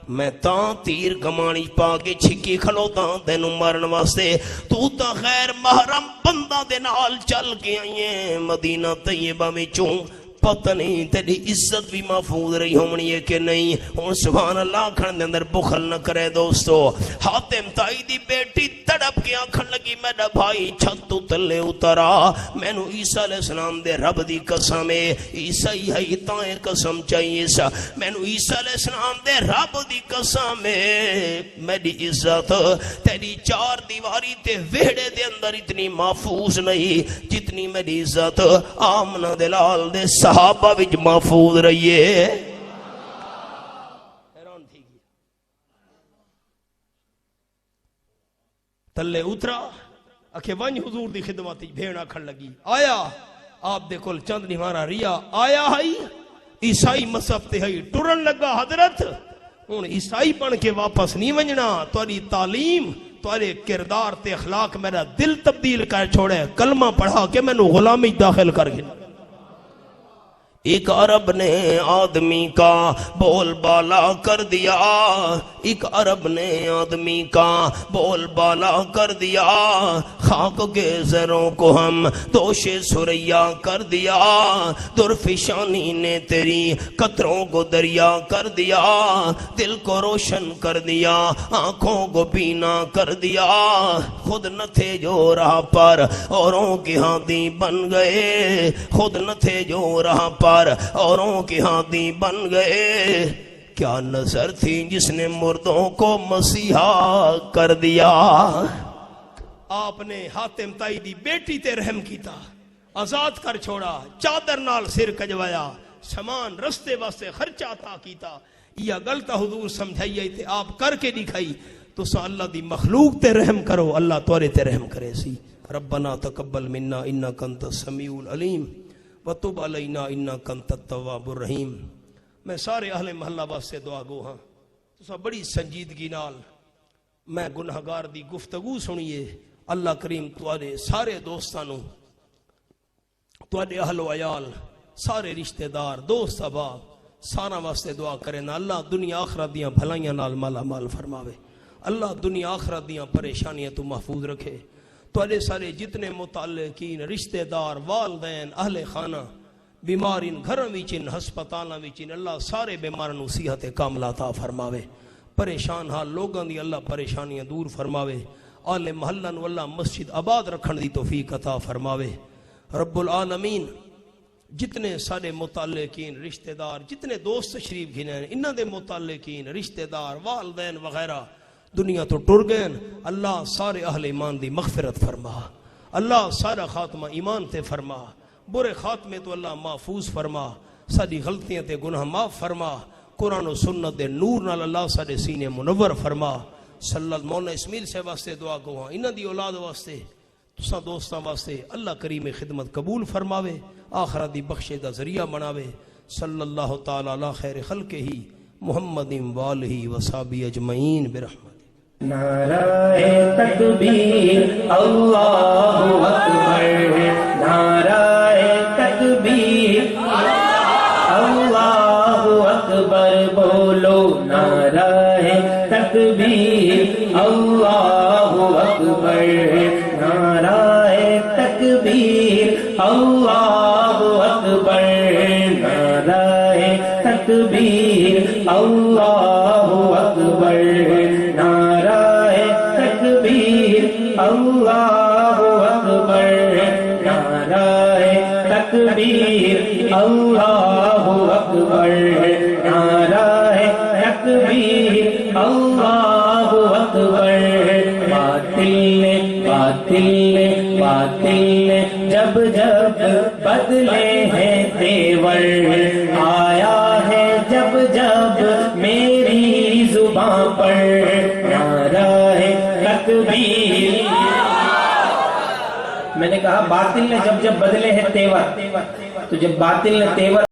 میں تاں تیر کمانی پا کے چھکی کھلوتا تینوں مارن واسطے، تو تا خیر محرم بندہ دے نال چل کے آئیے مدینہ طیبہ میں چوں پتہ نہیں تیری عزت بھی محفوظ رہی ہونی ہے کہ نہیں. اور سبحان اللہ کھڑنے اندر بخل نہ کرے دوستو. حاتم تائی دی بیٹی تڑپ کے آنکھن لگی میرا بھائی چھت تو تلے اترا میں نو عیسیٰ علیہ السلام دے رب دی قسم ہے عیسیٰ ہی تائیں قسم چاہیے سا میں نو عیسیٰ علیہ السلام دے رب دی قسم ہے میری عزت تیری چار دیواری تے ویڑے دے اندر اتنی محفوظ نہیں جتنی میری عزت آمنہ دلال دے صحابہ وچ محفوظ رہیے. حیران تھی گیا تلے اترا اکھے ونج حضور دی خدماتی بھیڑا کھڑ لگی آیا آپ دے کل چند نمارا ریا آیا ہائی عیسائی مصحف تے ہائی ٹرن لگا حضرت ہن عیسائی پڑھ کے واپس نہیں ونجنا تاری تعلیم تارے کردار تے اخلاق میرا دل تبدیل کر چھوڑے کلمہ پڑھا کے میں نو غلامی داخل کر گیا. ایک عرب نے آدمی کا بول بالا کر دیا ایک عرب نے آدمی کا بول بالا کر دیا خاک کے زروں کو ہم دوش سریا کر دیا درفشانی نے تیری قطروں کو دریا کر دیا دل کو روشن کر دیا آنکھوں کو پینا کر دیا خود نہ تھے جو راہ پر اوروں کی ہاتھی بن گئے خود نہ تھے جو راہ پر اوروں کی ہاتھی بن گئے کیا نظر تھی جس نے مردوں کو مسیحا کر دیا. آپ نے حاتم تائی دی بیٹی تے رحم کیتا آزاد کر چھوڑا چادر نال سر کجوایا سامان رستے واسطے خرچہ عطا کیتا. یہ غلط حضور سمجھائیے تے آپ کر کے دکھائی تو سا اللہ دی مخلوق تے رحم کرو اللہ توڑے تے رحم کرے سی. ربنا تقبل منا انک انت السمیع العلیم وتب علینا انک انت التواب الرحیم. میں سارے اہل محلہ واسطے دعا گو ہاں تو بڑی سنجیدگی نال میں گنہگار دی گفتگو سنیے اللہ کریم تواڈے سارے دوستانوں تواڈے اہل و عیال سارے رشتہ دار دوست احباب سارا واسطے دعا کرے نا اللہ دنیا آخرت دیاں بھلائیاں نال مالا مال فرماوے اللہ دنیا آخرت دیاں پریشانیاں تو محفوظ رکھے. تواڈے سارے جتنے متعلقین رشتہ دار والدین اہل خانہ بیمارین گھروں وچن ہسپتالاں وچن اللہ سارے بیماراں نو صحت کاملہ عطا فرماوے پریشان حال لوگاں دی اللہ پریشانیاں دور فرماوے آل محلہ نو اللہ مسجد آباد رکھن دی توفیق عطا فرماوے. رب العالمین جتنے سارے متعلقین رشتہ دار جتنے دوست شریف گھنے انہاں دے متعلقین رشتہ دار والدین وغیرہ دنیا تو ٹر گئے اللہ سارے اہل ایمان دی مغفرت فرما اللہ سارا خاتمہ ایمان تے فرما برے خاتمے تو اللہ محفوظ فرما ساری غلطیاں تے گناہ معاف فرما قرآن و سنت دے نور نال اللہ سارے سینے منور فرما. صلی اللہ مولانا اسماعیل سے واسطے دعا کو ہاں انہاں دی اولاد واسطے تساں دوستاں واسطے اللہ کریم خدمت قبول فرماوے آخرت دی بخشے دا ذریعہ بناوے. صلی اللہ تعالی علی خیر خلقہ محمد والہ وصحبہ اجمعین برحمتہ. نعرہ تکبیر اللہ اکبر نعرہ تکبیر اللہ اکبر بولو نعرہ تکبیر اللہ اکبر نعرہ تکبیر اللہ اکبر نعرہ تکبیر اللہ اکبر اللہ اکبر نعرہ تکبیر اللہ اکبر نعرہ تکبیر اللہ اکبر باطل نے جب جب بدلے ہیں تیور آیا ہے جب جب میری زباں پر نعرہ تکبیر میں نے کہا باطل نے جب جب بدلے ہیں تیور تو جب باطل نے تیور